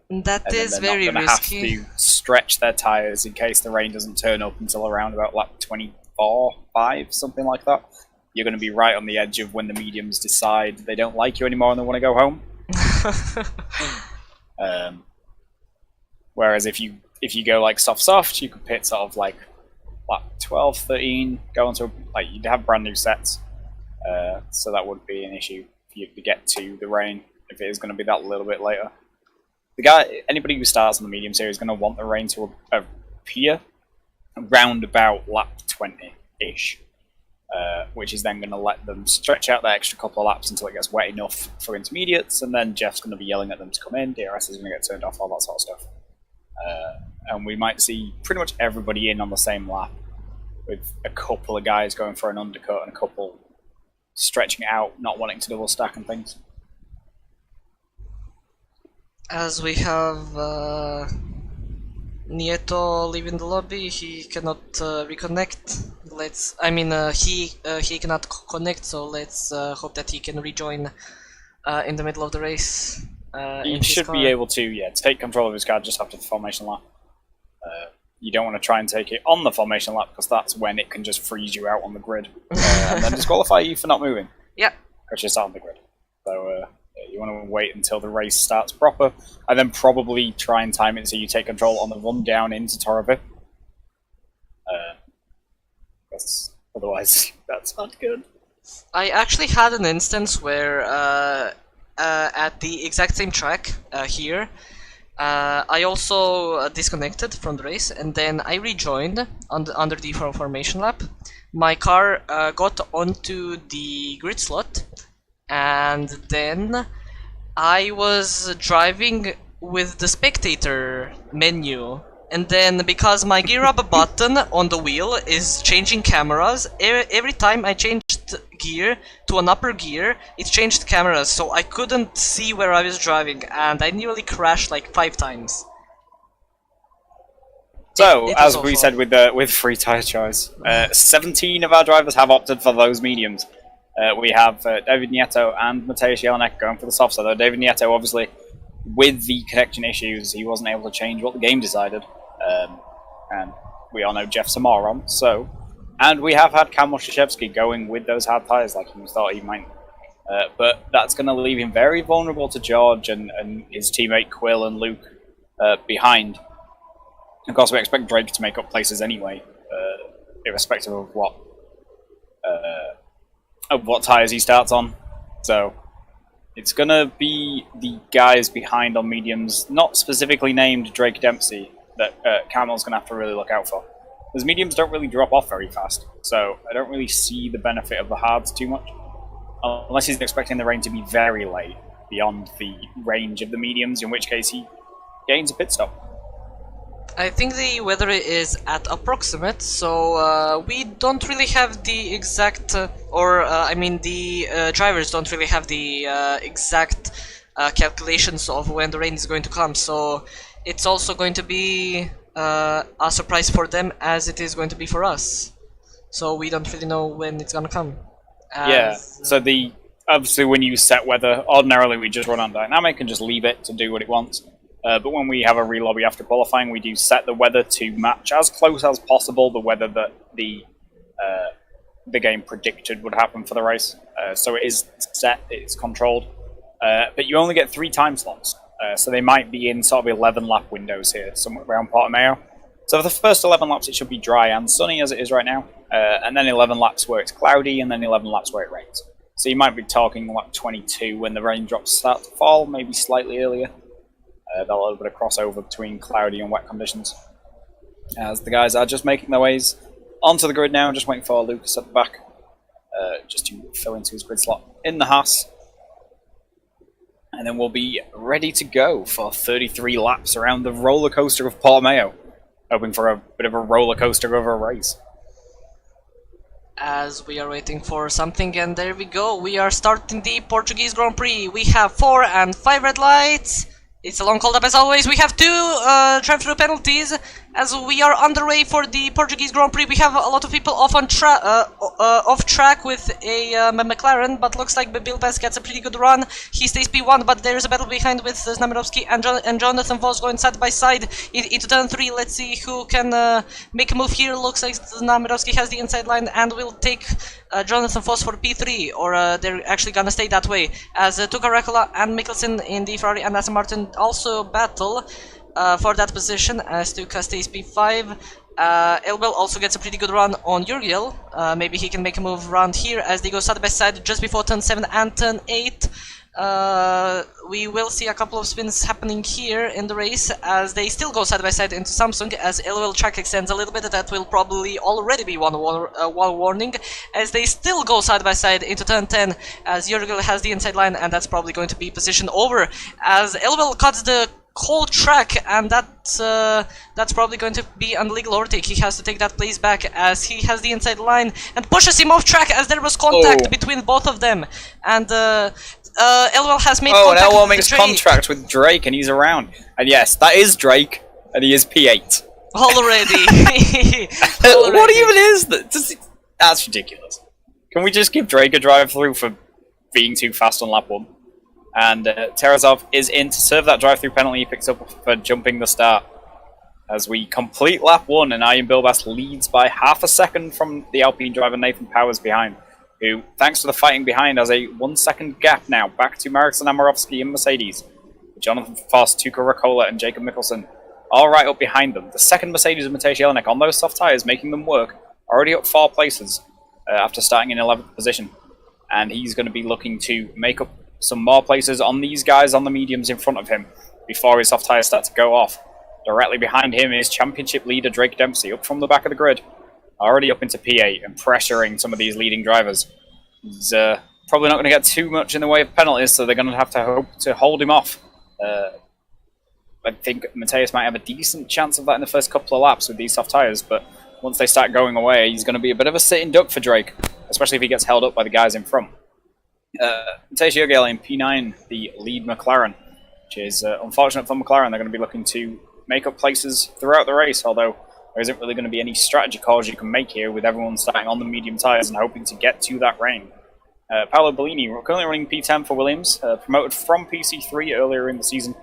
That is very risky. They're not going to have to stretch their tyres in case the rain doesn't turn up until around about lap 24, 5, something like that. You're going to be right on the edge of when the mediums decide they don't like you anymore and they want to go home. Whereas if you go like soft, you could pit sort of like lap 12, 13, go onto like you'd have brand new sets, so that would be an issue for you to get to the rain if it is going to be that little bit later. Anybody who starts on the medium series is going to want the rain to appear around about lap 20-ish, which is then going to let them stretch out that extra couple of laps until it gets wet enough for intermediates, and then Jeff's going to be yelling at them to come in, DRS is going to get turned off, all that sort of stuff. And we might see pretty much everybody in on the same lap, with a couple of guys going for an undercut and a couple stretching it out, not wanting to double stack and things. As we have Nieto leaving the lobby, he cannot reconnect. He cannot connect, so let's hope that he can rejoin in the middle of the race. He should be able to, take control of his car just after the formation lap. You don't want to try and take it on the formation lap because that's when it can just freeze you out on the grid and then disqualify you for not moving. Yeah. Which is on the grid. So you want to wait until the race starts proper, and then probably try and time it so you take control on the run down into Torrevi. Otherwise, that's not good. I actually had an instance where at the exact same track here, I also disconnected from the race, and then I rejoined under the formation lap. My car got onto the grid slot, and then I was driving with the spectator menu, and then because my gear up button on the wheel is changing cameras, every time I changed gear to an upper gear, it changed cameras, so I couldn't see where I was driving, and I nearly crashed like 5 times. So, as we said with free tire choice, 17 of our drivers have opted for those mediums. We have David Nieto and Mateusz Jelinek going for the soft side, though David Nieto, obviously, with the connection issues, he wasn't able to change what the game decided. And we all know Jeff's a moron, so... And we have had Kamil Krzyzewski going with those hard tyres like he thought he might. But that's going to leave him very vulnerable to George and his teammate Quill and Luke behind. Of course, we expect Drake to make up places anyway, irrespective of what tyres he starts on. So it's going to be the guys behind on mediums, not specifically named Drake Dempsey, that Kamil's going to have to really look out for. Because mediums don't really drop off very fast, so I don't really see the benefit of the hards too much. Unless he's expecting the rain to be very late, beyond the range of the mediums, in which case he gains a pit stop. I think the weather is at approximate, so we don't really have the exact, the drivers don't really have the exact calculations of when the rain is going to come, so it's also going to be a surprise for them as it is going to be for us. So we don't really know when it's gonna come. So obviously when you set weather, ordinarily we just run on dynamic and just leave it to do what it wants. But when we have a relobby after qualifying, we do set the weather to match as close as possible the weather that the game predicted would happen for the race. So it is set, it's controlled. But you only get 3 time slots. So they might be in sort of 11 lap windows here, somewhere around Portimao. So for the first 11 laps it should be dry and sunny as it is right now, and then 11 laps where it's cloudy, and then 11 laps where it rains. So you might be talking lap 22 when the raindrops start to fall, maybe slightly earlier. A little bit of crossover between cloudy and wet conditions. As the guys are just making their ways onto the grid now, just waiting for Lucas at the back, just to fill into his grid slot in the Haas. And then we'll be ready to go for 33 laps around the roller coaster of Portimao, hoping for a bit of a roller coaster of a race. As we are waiting for something, and there we go, we are starting the Portuguese Grand Prix. We have 4 and 5 red lights. It's a long hold up as always. We have 2 drive-through penalties as we are underway for the Portuguese Grand Prix. We have a lot of people off track with a McLaren, but looks like Bilbas gets a pretty good run. He stays P1, but there's a battle behind with Znamierowski and Jonathan Vos going side by side into turn 3. Let's see who can make a move here. Looks like Znamierowski has the inside line and will take Jonathan Vos for P3, or they're actually gonna stay that way, as Tuka Rakola and Mikkelsen in the Ferrari and Aston Martin also battle for that position, as Tuka stays P5. Elbel also gets a pretty good run on Jurgil. Maybe he can make a move around here as they go side by side just before turn 7 and turn 8. We will see a couple of spins happening here in the race as they still go side by side into Samsung, as Elwell track extends a little bit. That will probably already be one warning, as they still go side by side into turn 10 as Jurgil has the inside line, and that's probably going to be position over as Elwell cuts the whole track, and that's probably going to be an illegal overtake. He has to take that place back as he has the inside line and pushes him off track as there was contact between both of them, and Elwell has made contact and Elwell with makes Drake. contract with Drake, and he's around. And yes, that is Drake, and he is P8. Already. What even is that? That's ridiculous. Can we just give Drake a drive-through for being too fast on lap 1? And Terezov is in to serve that drive-through penalty he picks up for jumping the start. As we complete lap 1, and Ian Bilbas leads by half a second from the Alpine driver Nathan Powers behind. who, thanks to the fighting behind, has a 1 second gap now back to Marek Znamirovski and Mercedes. Jonathan Foss, Tuka Rakola, and Jacob Mikkelsen all right up behind them. The second Mercedes and Matej Jelinek on those soft tyres, making them work, already up 4 places after starting in 11th position. And he's going to be looking to make up some more places on these guys on the mediums in front of him before his soft tyres start to go off. Directly behind him is championship leader Drake Dempsey, up from the back of the grid, already up into P8 and pressuring some of these leading drivers. He's probably not going to get too much in the way of penalties, so they're going to have to hope to hold him off. I think Mateus might have a decent chance of that in the first couple of laps with these soft tyres, but once they start going away, he's going to be a bit of a sitting duck for Drake, especially if he gets held up by the guys in front. Mateus Jogel in P9, the lead McLaren, which is unfortunate for McLaren. They're going to be looking to make up places throughout the race, although there isn't really going to be any strategy calls you can make here with everyone starting on the medium tyres and hoping to get to that rain. Paolo Bellini, currently running P10 for Williams, promoted from PC3 earlier in the season.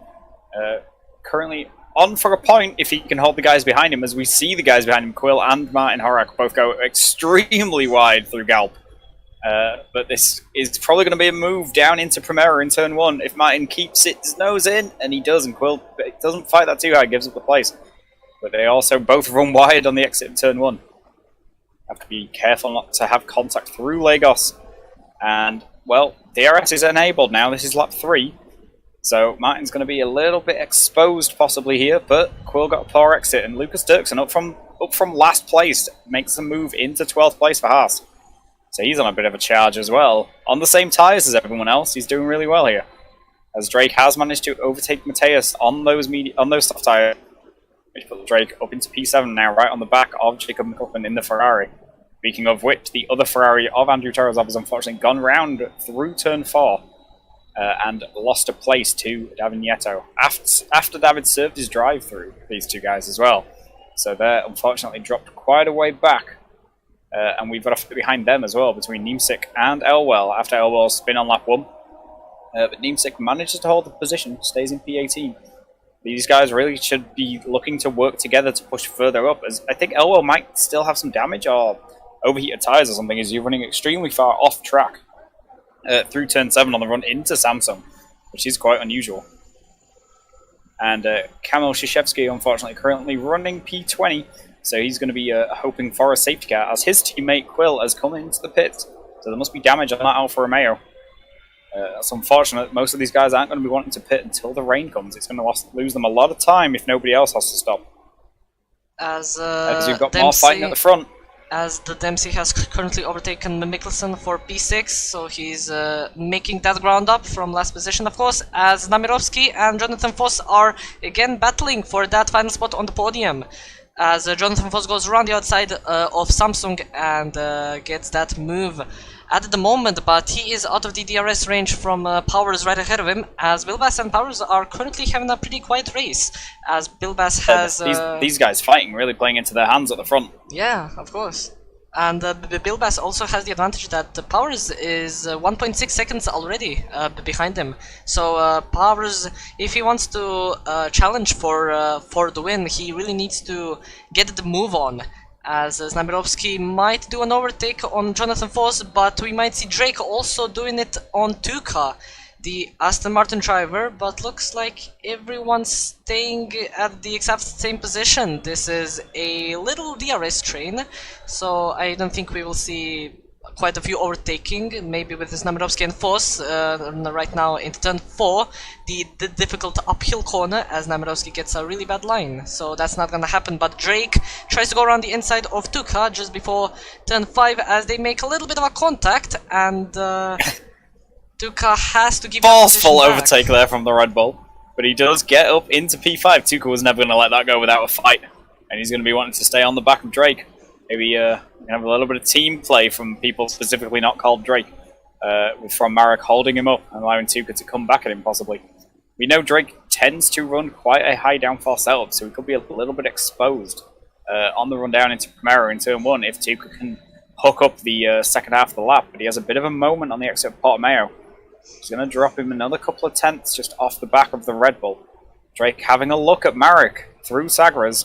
Currently on for a point if he can hold the guys behind him, as we see the guys behind him, Quill and Martin Horak, both go extremely wide through Galp. But this is probably going to be a move down into Primera in turn 1 if Martin keeps his nose in, and he does, and Quill doesn't fight that too hard, gives up the place. But they also both run wide on the exit of turn 1. Have to be careful not to have contact through Lagos. And, well, DRS is enabled now. This is lap 3. So Martin's going to be a little bit exposed possibly here, but Quill got a poor exit, and Lucas Dirksen up from last place makes the move into 12th place for Haas. So he's on a bit of a charge as well. On the same tyres as everyone else, he's doing really well here. As Drake has managed to overtake Mateus on those soft tyres, which put Drake up into P7 now, right on the back of Jacob McLaughlin in the Ferrari. Speaking of which, the other Ferrari of Andrew Torozov has unfortunately gone round through turn 4 and lost a place to David Nieto. After David served his drive through these two guys as well. So they're unfortunately dropped quite a way back. And we've got a behind them as well, between Niemczyk and Elwell, after Elwell's spin on lap 1. But Niemczyk manages to hold the position, stays in P18. These guys really should be looking to work together to push further up, as I think Elwell might still have some damage or overheated tyres or something, as you're running extremely far off track through turn 7 on the run into Samsung, which is quite unusual. And Kamil Shishevsky, unfortunately, currently running P20, so he's going to be hoping for a safety car, as his teammate Quill has come into the pit. So there must be damage on that Alfa Romeo. That's unfortunate. Most of these guys aren't going to be wanting to pit until the rain comes. It's going to lose them a lot of time if nobody else has to stop. As you've got more fighting at the front. As the Dempsey has currently overtaken Mikkelsen for P6, so he's making that ground up from last position, of course, as Namirovsky and Jonathan Foss are again battling for that final spot on the podium. As Jonathan Foss goes around the outside of Samsung and gets that move at the moment, but he is out of the DRS range from Powers right ahead of him, as Bilbas and Powers are currently having a pretty quiet race, as Bilbas has... these guys fighting, really playing into their hands at the front. Yeah, of course. And Bilbas also has the advantage that Powers is 1.6 seconds already behind him. So Powers, if he wants to challenge for the win, he really needs to get the move on. As Znamirovsky might do an overtake on Jonathan Foss, but we might see Drake also doing it on Tuka, the Aston Martin driver, but looks like everyone's staying at the exact same position. This is a little DRS train, so I don't think we will see quite a few overtaking, maybe with Znamirovsky and Foss right now into turn 4, the difficult uphill corner, as Znamirovsky gets a really bad line, so that's not gonna happen. But Drake tries to go around the inside of Tuka just before turn 5 as they make a little bit of a contact, and Tuka has to give forceful overtake there from the Red Bull, but he does get up into P5. Tuka was never going to let that go without a fight, and he's going to be wanting to stay on the back of Drake. Maybe have a little bit of team play from people specifically not called Drake, from Marek holding him up and allowing Tuka to come back at him possibly. We know Drake tends to run quite a high downforce setup, so he could be a little bit exposed on the run down into Primera in turn 1 if Tuka can hook up the second half of the lap, but he has a bit of a moment on the exit of Portimao. He's going to drop him another couple of tenths just off the back of the Red Bull. Drake having a look at Marek through Sagres.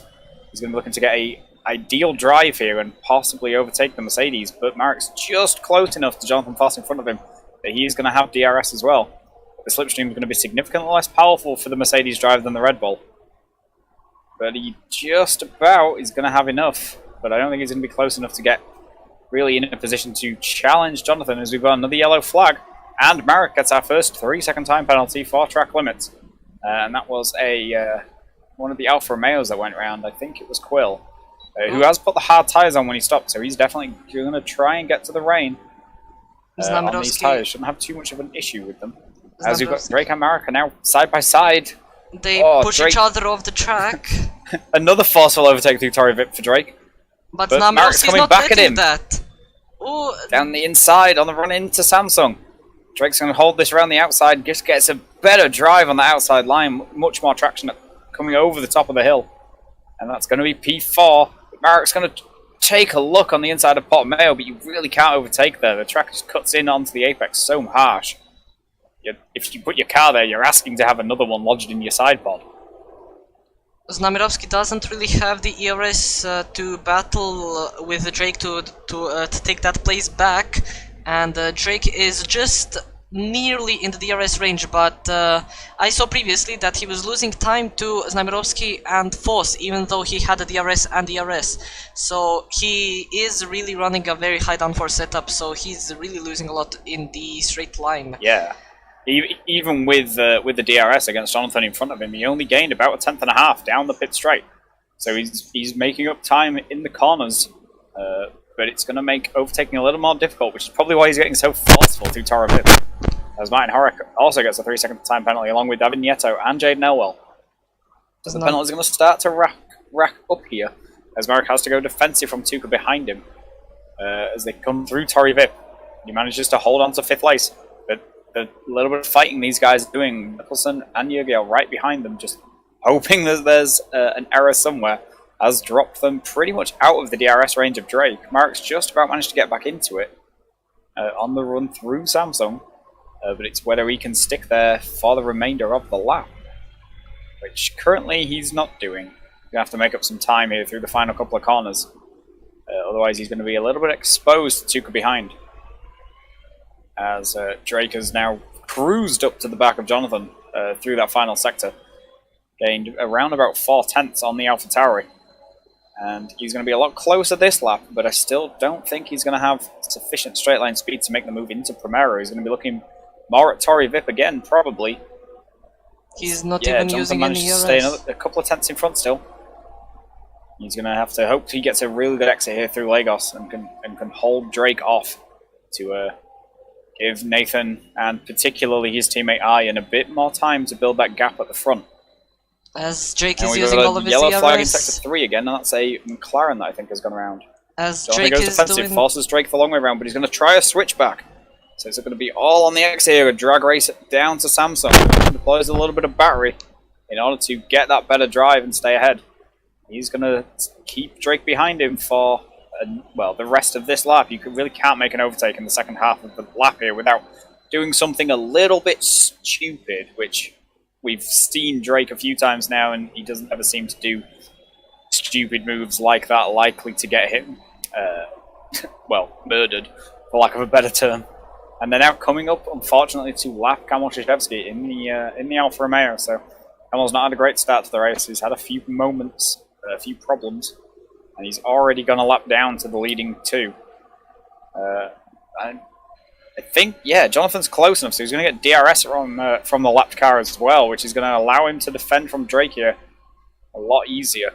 He's going to be looking to get a ideal drive here and possibly overtake the Mercedes, but Marek's just close enough to Jonathan Foss in front of him that he's going to have DRS as well. The slipstream is going to be significantly less powerful for the Mercedes driver than the Red Bull. But he just about is going to have enough, but I don't think he's going to be close enough to get really in a position to challenge Jonathan as we've got another yellow flag. And Marek gets our first 3-second time penalty for track limits. And that was one of the Alfa Romeos that went round. I think it was Quill, who has put the hard tyres on when he stopped, so he's definitely going to try and get to the rain on these tyres. Shouldn't have too much of an issue with them. As we've got Drake and Marek are now side by side. They push Drake. each other off the track. Another forceful overtake through Torrey Vip for Drake. But Marek's coming not back at him. That. Ooh. Down the inside on the run into Samsung. Drake's going to hold this around the outside, just gets a better drive on the outside line, much more traction coming over the top of the hill. And that's going to be P4. Marek's going to take a look on the inside of Portimao, but you really can't overtake there. The track just cuts in onto the apex so harsh. If you put your car there, you're asking to have another one lodged in your side pod. Znamierovski doesn't really have the ERS to battle with Drake to take that place back, and Drake is just nearly in the DRS range, but I saw previously that he was losing time to Znamierovski and Foss, even though he had a DRS and DRS. So he is really running a very high downforce setup, so he's really losing a lot in the straight line. Yeah. Even with the DRS against Jonathan in front of him, he only gained about 1/10.5 down the pit straight. So he's making up time in the corners, but it's going to make overtaking a little more difficult, which is probably why he's getting so forceful through Torrey Vip. As Martin Horek also gets a 3-second time penalty, along with David Nieto and Jaden Elwell. The penalty is going to start to rack up here, as Marek has to go defensive from Tuka behind him as they come through Torrey Vip. He manages to hold on to 5th place. The little bit of fighting these guys are doing, Nicholson and Jurgi are right behind them, just hoping that there's an error somewhere, has dropped them pretty much out of the DRS range of Drake. Marek's just about managed to get back into it on the run through Samsung, but it's whether he can stick there for the remainder of the lap, which currently he's not doing. He's going to have to make up some time here through the final couple of corners, otherwise he's going to be a little bit exposed to Tuka behind. As Drake has now cruised up to the back of Jonathan through that final sector. Gained around about 4/10 on the AlphaTauri. And he's going to be a lot closer this lap, but I still don't think he's going to have sufficient straight line speed to make the move into Primera. He's going to be looking more at Torrey Vip again, probably. He's not even Jonathan using managed any to ERS. stay a couple of tenths in front still. He's going to have to hope he gets a really good exit here through Lagos and can hold Drake off to give Nathan, and particularly his teammate Ian, a bit more time to build that gap at the front. As Drake is using all of his yellow flag in DRS. sector 3 again, and that's a McLaren that I think has gone around. As Jonathan Drake goes is defensive, doing... forces Drake the long way around, but he's going to try a switchback. So it's going to be all on the exit here, a drag race down to Samsung. Deploys a little bit of battery in order to get that better drive and stay ahead. He's going to keep Drake behind him for, well, the rest of this lap. You really can't make an overtake in the second half of the lap here without doing something a little bit stupid, which we've seen Drake a few times now, and he doesn't ever seem to do stupid moves like that, likely to get him, well, murdered, for lack of a better term. And they're now coming up, unfortunately, to lap Kamil Krzyzewski in the Alfa Romeo. So Kamil's not had a great start to the race. He's had a few moments, a few problems, and he's already gone a lap down to the leading 2. I think, yeah, Jonathan's close enough, so he's going to get DRS from the lapped car as well, which is going to allow him to defend from Drake here a lot easier.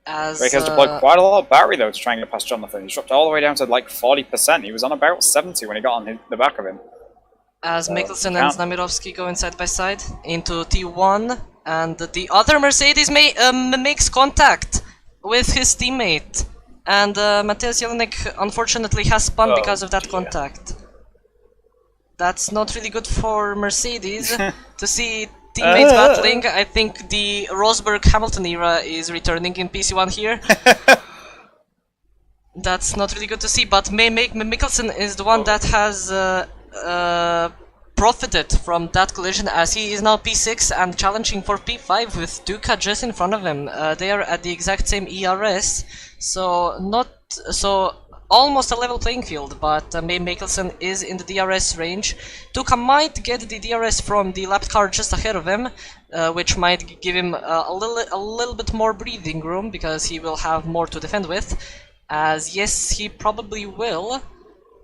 Drake has deployed quite a lot of battery, though, to try and get past Jonathan. He's dropped all the way down to like 40%. He was on about 70 when he got on the back of him. As Mikkelsen and Znamierovski go side by side into T1, and the other Mercedes makes contact with his teammate. And Mateusz Jelenek unfortunately has spun because of that contact. That's not really good for Mercedes to see teammates battling. I think the Rosberg-Hamilton era is returning in PC1 here. That's not really good to see, but Mikkelsen is the one that has profited from that collision, as he is now P6 and challenging for P5 with Duca just in front of him. They are at the exact same ERS, so almost a level playing field, but Mikkelsen is in the DRS range. Duca might get the DRS from the lap car just ahead of him, which might give him a little bit more breathing room, because he will have more to defend with, as yes, he probably will.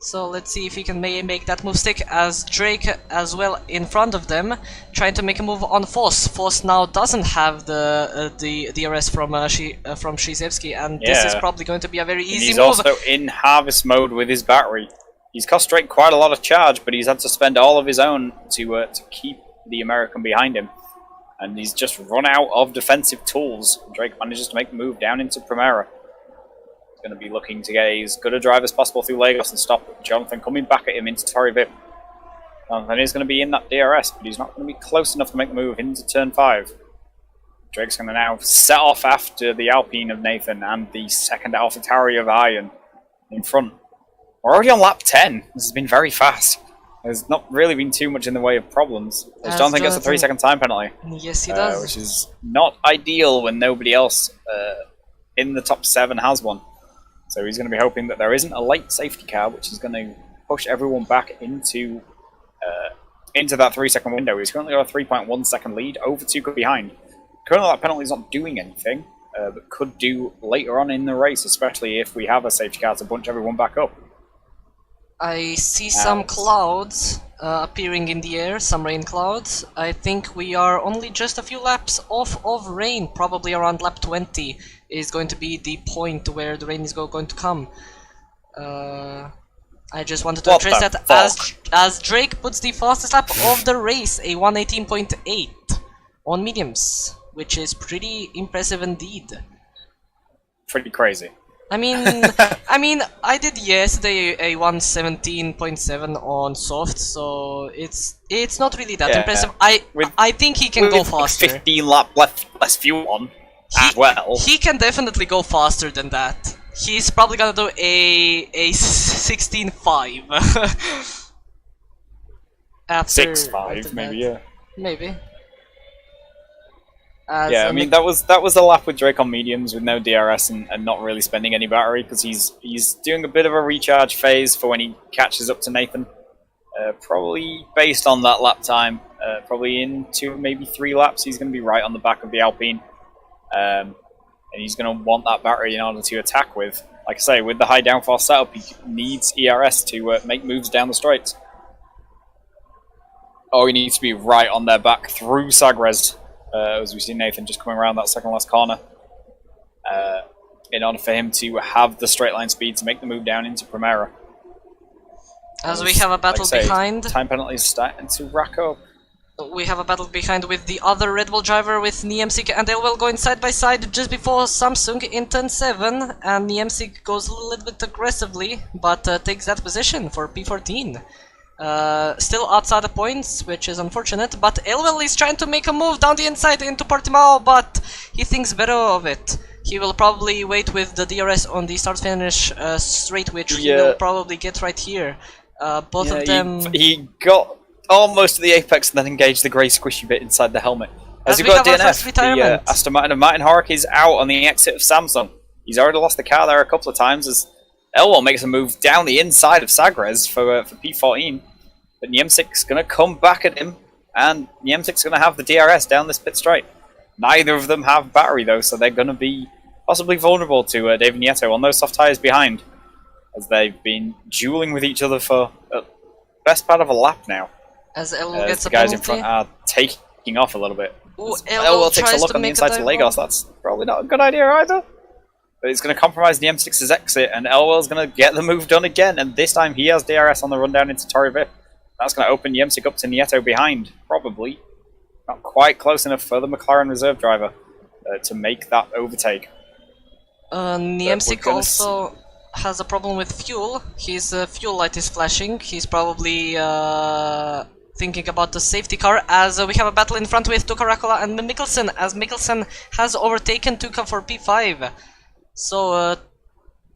So let's see if he can make that move stick, as Drake as well in front of them, trying to make a move on Foss. Foss now doesn't have the DRS from Shizevsky, and this is probably going to be a very easy move. He's also in harvest mode with his battery. He's cost Drake quite a lot of charge, but he's had to spend all of his own to keep the American behind him. And he's just run out of defensive tools. Drake manages to make the move down into Primera. Going to be looking to get as good a drive as possible through Lagos and stop Jonathan coming back at him into Torrey Vip. Jonathan is going to be in that DRS, but he's not going to be close enough to make the move into turn 5. Drake's going to now set off after the Alpine of Nathan and the second AlphaTauri of Iron in front. We're already on lap 10. This has been very fast. There's not really been too much in the way of problems. As Jonathan gets a 3-second time penalty. Yes, he does. Which is not ideal when nobody else in the top 7 has one. So he's going to be hoping that there isn't a late safety car, which is going to push everyone back into that 3-second window. He's currently got a 3.1 second lead over Tuca behind. Currently that penalty is not doing anything, but could do later on in the race, especially if we have a safety car to bunch everyone back up. I see some clouds appearing in the air, some rain clouds. I think we are only just a few laps off of rain, probably around lap 20 is going to be the point where the rain is going to come. I just wanted to address that as Drake puts the fastest lap of the race, a 118.8 on mediums, which is pretty impressive indeed. Pretty crazy. I mean, I did yesterday a 117.7 on soft, so it's not really that impressive. I think he can go faster. 15 lap less fuel on as well. He can definitely go faster than that. He's probably gonna do a 16.5. 6.5 maybe, yeah. Maybe. Yeah, I mean that was a lap with Drake on mediums with no DRS and not really spending any battery, because he's doing a bit of a recharge phase for when he catches up to Nathan. Probably based on that lap time, probably in 2, maybe 3 laps, he's going to be right on the back of the Alpine, and he's going to want that battery in order to attack with. Like I say, with the high downforce setup, he needs ERS to make moves down the straights. Oh, he needs to be right on their back through Sagres. As we see Nathan just coming around that second last corner, in order for him to have the straight line speed to make the move down into Primera. As we have a battle behind. Time penalties starting to rack up. We have a battle behind with the other Red Bull driver, with Niemczyk and Elwell going side by side just before Samsung in turn 7, and Niemczyk goes a little bit aggressively, but takes that position for P14. Still outside the points, which is unfortunate, but Elwell is trying to make a move down the inside into Portimao, but he thinks better of it. He will probably wait with the DRS on the start-finish straight, which he will probably get right here. Both of them... He got almost to the apex and then engaged the grey squishy bit inside the helmet. As we got a DNF, the Aston Martin of Martin Horrock is out on the exit of Samsung. He's already lost the car there a couple of times, as Elwell makes a move down the inside of Sagres for P14. But Niemczyk's going to come back at him, and Niemczyk's going to have the DRS down this pit straight. Neither of them have battery, though, so they're going to be possibly vulnerable to David Nieto on those soft tyres behind, as they've been dueling with each other for the best part of a lap now. As Elwell gets the guys in front are taking off a little bit. Elwell takes a look on the inside to Lagos. That's probably not a good idea either. But it's going to compromise Niemczyk's exit, and Elwell's going to get the move done again, and this time he has DRS on the run down into Torrey Vip. That's going to open Niemczyk up to Nieto behind, probably. Not quite close enough for the McLaren reserve driver to make that overtake. Niemczyk also has a problem with fuel. His fuel light is flashing. He's probably thinking about the safety car, as we have a battle in front with Tuka Rakola and Mikkelsen, as Mikkelsen has overtaken Tuka for P5. So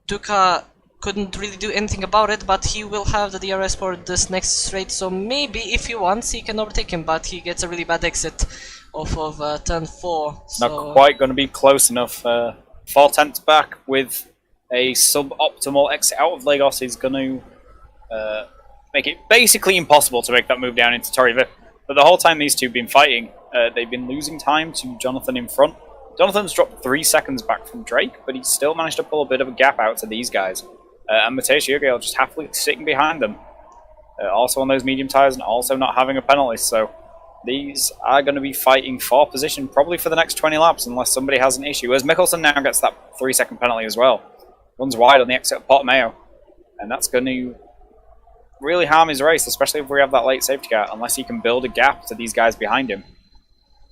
Tuka couldn't really do anything about it, but he will have the DRS for this next straight, so maybe if he wants he can overtake him, but he gets a really bad exit off of turn 4. So not quite going to be close enough. 4 tenths back with a suboptimal exit out of Lagos is going to make it basically impossible to make that move down into Torrey Vip. But the whole time these two have been fighting, they've been losing time to Jonathan in front. Jonathan's dropped 3 seconds back from Drake, but he's still managed to pull a bit of a gap out to these guys. And Mateusz Jurgiel just happily sitting behind them. Also on those medium tyres and also not having a penalty. So these are going to be fighting for position probably for the next 20 laps unless somebody has an issue. As Mikkelsen now gets that 3-second penalty as well. Runs wide on the exit of Portimao. And that's going to really harm his race, especially if we have that late safety car, unless he can build a gap to these guys behind him.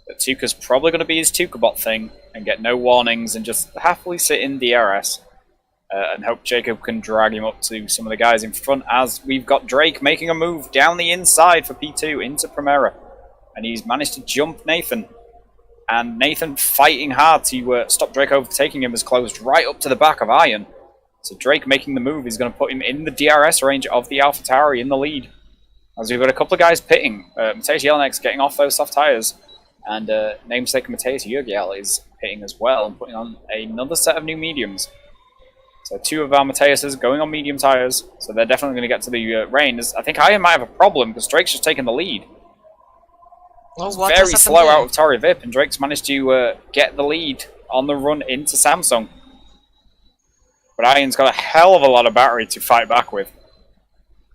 But Tuka's probably going to be his Tukabot thing and get no warnings and just happily sit in DRS and hope Jacob can drag him up to some of the guys in front, as we've got Drake making a move down the inside for P2 into Primera. And he's managed to jump Nathan. And Nathan fighting hard to stop Drake overtaking him has closed right up to the back of Iron. So Drake making the move is going to put him in the DRS range of the AlphaTauri in the lead. As we've got a couple of guys pitting. Mateusz Jelenek getting off those soft tyres. And namesake Mateusz Jurgiel is pitting as well and putting on another set of new mediums. So 2 of our Mateuses going on medium tyres. So they're definitely going to get to the rain. I think Iron might have a problem because Drake's just taken the lead. well, It's very slow out of Torrey Vip, and Drake's managed to get the lead on the run into Samsung. But Iron's got a hell of a lot of battery to fight back with.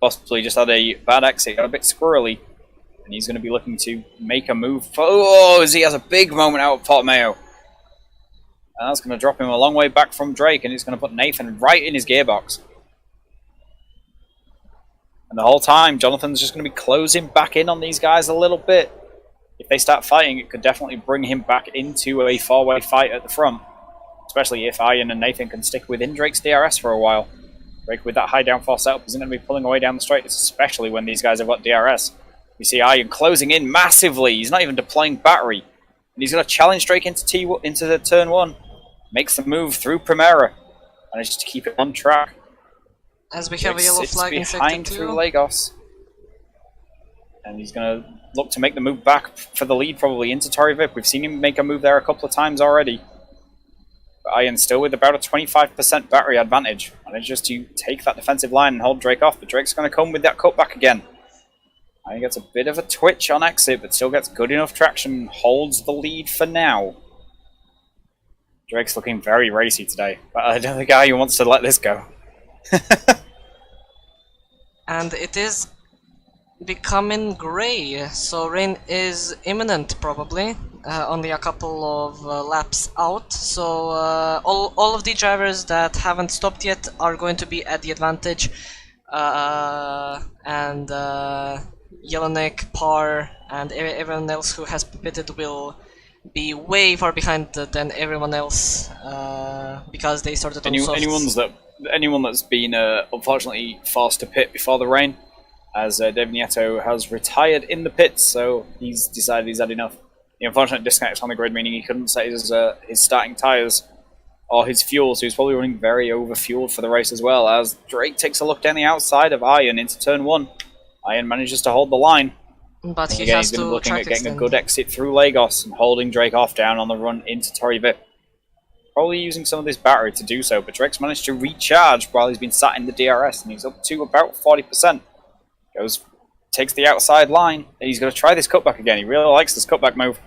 Possibly just had a bad exit, got a bit squirrely. And he's going to be looking to make a move. Oh, as he has a big moment out of Portimao. And that's going to drop him a long way back from Drake, and it's going to put Nathan right in his gearbox. And the whole time, Jonathan's just going to be closing back in on these guys a little bit. If they start fighting, it could definitely bring him back into a 4-way fight at the front. Especially if Ian and Nathan can stick within Drake's DRS for a while. Drake with that high downforce setup isn't going to be pulling away down the straight, especially when these guys have got DRS. We see Ian closing in massively. He's not even deploying battery. And he's going to challenge Drake into the turn 1. Makes the move through Primera. Manages to keep it on track. As we have a yellow flag in behind sector 2. through Lagos. And he's going to look to make the move back for the lead probably into Torrey Vip. We've seen him make a move there a couple of times already. But Ian still with about a 25% battery advantage. Manages to take that defensive line and hold Drake off. But Drake's going to come with that cutback again. I think gets a bit of a twitch on exit, but still gets good enough traction, holds the lead for now. Drake's looking very racy today, but I don't think he wants to let this go. And it is becoming grey, so rain is imminent probably. Only a couple of laps out, so all of the drivers that haven't stopped yet are going to be at the advantage. Jelenek, Parr, and everyone else who has pitted will be way far behind than everyone else because they started on softs. Anyone that's been unfortunately forced to pit before the rain, as David Nieto has retired in the pits, so he's decided he's had enough. The unfortunate disconnect on the grid, meaning he couldn't set his starting tyres or his fuel, so he's probably running very over-fueled for the race as well, as Drake takes a look down the outside of Iron into turn 1. Iron manages to hold the line. But he again, has he's going to to be looking at getting extend. a good exit through Lagos and holding Drake off down on the run into Torrey Vip. Probably using some of this battery to do so, but Drake's managed to recharge while he's been sat in the DRS, and he's up to about 40%. Takes the outside line, and he's going to try this cutback again. He really likes this cutback move.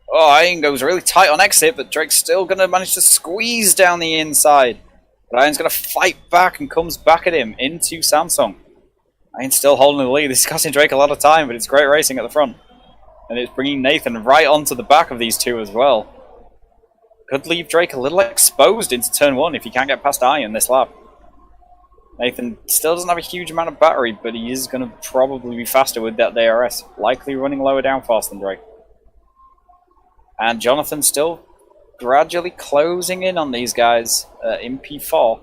Oh, Iron goes really tight on exit, but Drake's still going to manage to squeeze down the inside. But Iron's going to fight back and comes back at him into Samsung. Iron's still holding the lead. This is costing Drake a lot of time, but it's great racing at the front. And it's bringing Nathan right onto the back of these two as well. Could leave Drake a little exposed into turn 1 if he can't get past Iron this lap. Nathan still doesn't have a huge amount of battery, but he is going to probably be faster with that DRS. Likely running lower downforce than Drake. And Jonathan still gradually closing in on these guys in P4.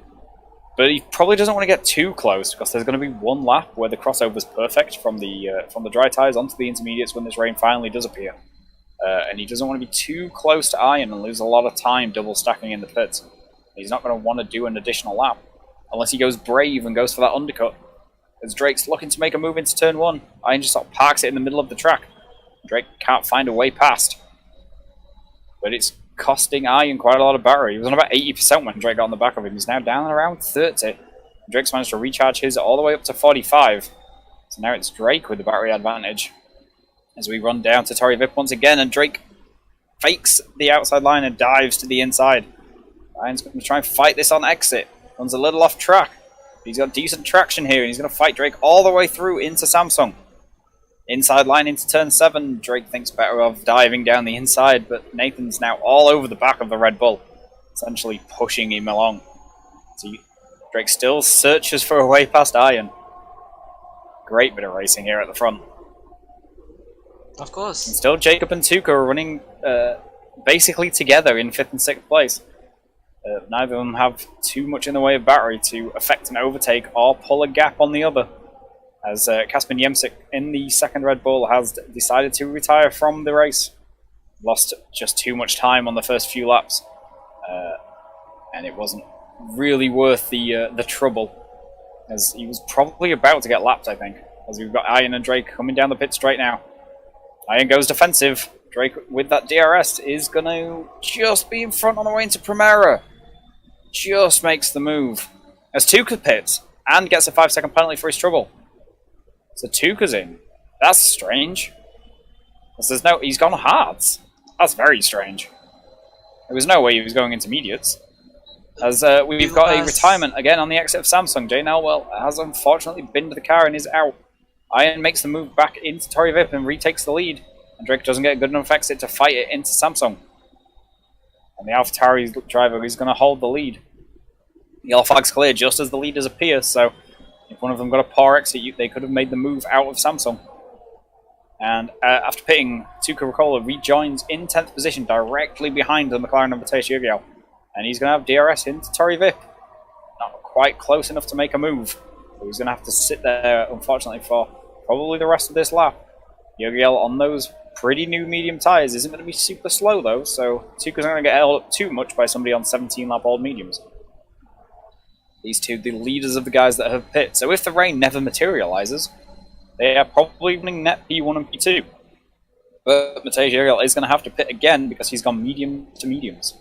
But he probably doesn't want to get too close, because there's going to be one lap where the crossover is perfect from the dry tyres onto the intermediates when this rain finally does appear. And he doesn't want to be too close to Iron and lose a lot of time double stacking in the pits. He's not going to want to do an additional lap. unless he goes brave and goes for that undercut. As Drake's looking to make a move into turn 1, Iron just sort of parks it in the middle of the track. Drake can't find a way past. But it's costing Iron quite a lot of battery. He was on about 80% when Drake got on the back of him. He's now down around 30. Drake's managed to recharge his all the way up to 45. So now it's Drake with the battery advantage. As we run down to Tori Vip once again, and Drake fakes the outside line and dives to the inside. Iron's going to try and fight this on exit. Runs a little off track. He's got decent traction here, and he's going to fight Drake all the way through into Samsung. Inside line into turn 7. Drake thinks better of diving down the inside, but Nathan's now all over the back of the Red Bull, essentially pushing him along. So Drake still searches for a way past Iron. Great bit of racing here at the front. Of course. And still, Jacob and Tuka are running basically together in 5th and 6th place. Neither of them have too much in the way of battery to affect an overtake or pull a gap on the other. As Kasper Yemsik in the second Red Bull has decided to retire from the race. Lost just too much time on the first few laps. And it wasn't really worth the trouble. As he was probably about to get lapped, I think. As we've got Iron and Drake coming down the pit straight now. Iron goes defensive. Drake, with that DRS, is going to just be in front on the way into Primera. Just makes the move. As Tuka pits and gets a 5-second penalty for his trouble. So Tuka's in. That's strange. Because he's gone hards. That's very strange. There was no way he was going intermediates. As we've got a retirement again on the exit of Samsung. Jane Elwell has unfortunately binned the car and is out. Iron makes the move back into Tori Vip and retakes the lead. And Drake doesn't get a good enough exit to fight it into Samsung. And the AlphaTauri driver is going to hold the lead. The yellow flag's clear just as the leaders appear, so if one of them got a poor exit, they could have made the move out of Samsung. And after pitting, Tuka Ricola rejoins in 10th position directly behind the McLaren number Matej Jurgiel. And he's going to have DRS into Tori Vip. Not quite close enough to make a move. So he's going to have to sit there, unfortunately, for probably the rest of this lap. Jurgiel on those pretty new medium tyres isn't going to be super slow, though, so Tuka's not going to get held up too much by somebody on 17-lap old mediums. These two, the leaders of the guys that have pit. So if the rain never materialises, they are probably running net P1 and P2. But Matej Jurgiel is going to have to pit again because he's gone medium to mediums.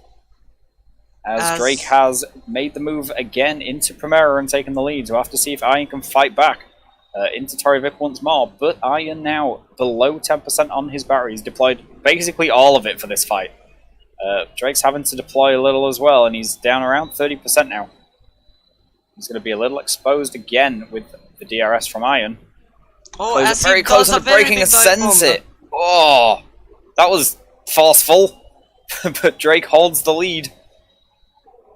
As Drake has made the move again into Primera and taken the lead. So we'll have to see if Iron can fight back into Tori Vip once more. But Iron now below 10% on his battery. He's deployed basically all of it for this fight. Drake's having to deploy a little as well, and he's down around 30% now. He's going to be a little exposed again with the DRS from Iron. Oh, as very close to braking and sends it. Oh, that was forceful. But Drake holds the lead.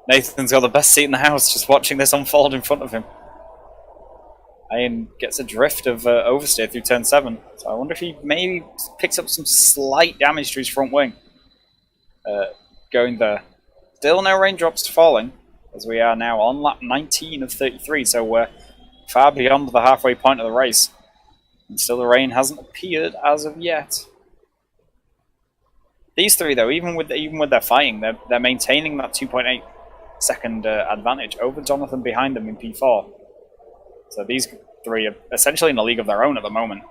Nathan's got the best seat in the house just watching this unfold in front of him. Iron gets a drift of oversteer through turn 7. So I wonder if he maybe picks up some slight damage to his front wing. Going there. Still no raindrops falling, as we are now on lap 19 of 33, so we're far beyond the halfway point of the race. And still the rain hasn't appeared as of yet. These three, though, even with their fighting, they're maintaining that 2.8 second advantage over Jonathan behind them in P4. So these three are essentially in a league of their own at the moment,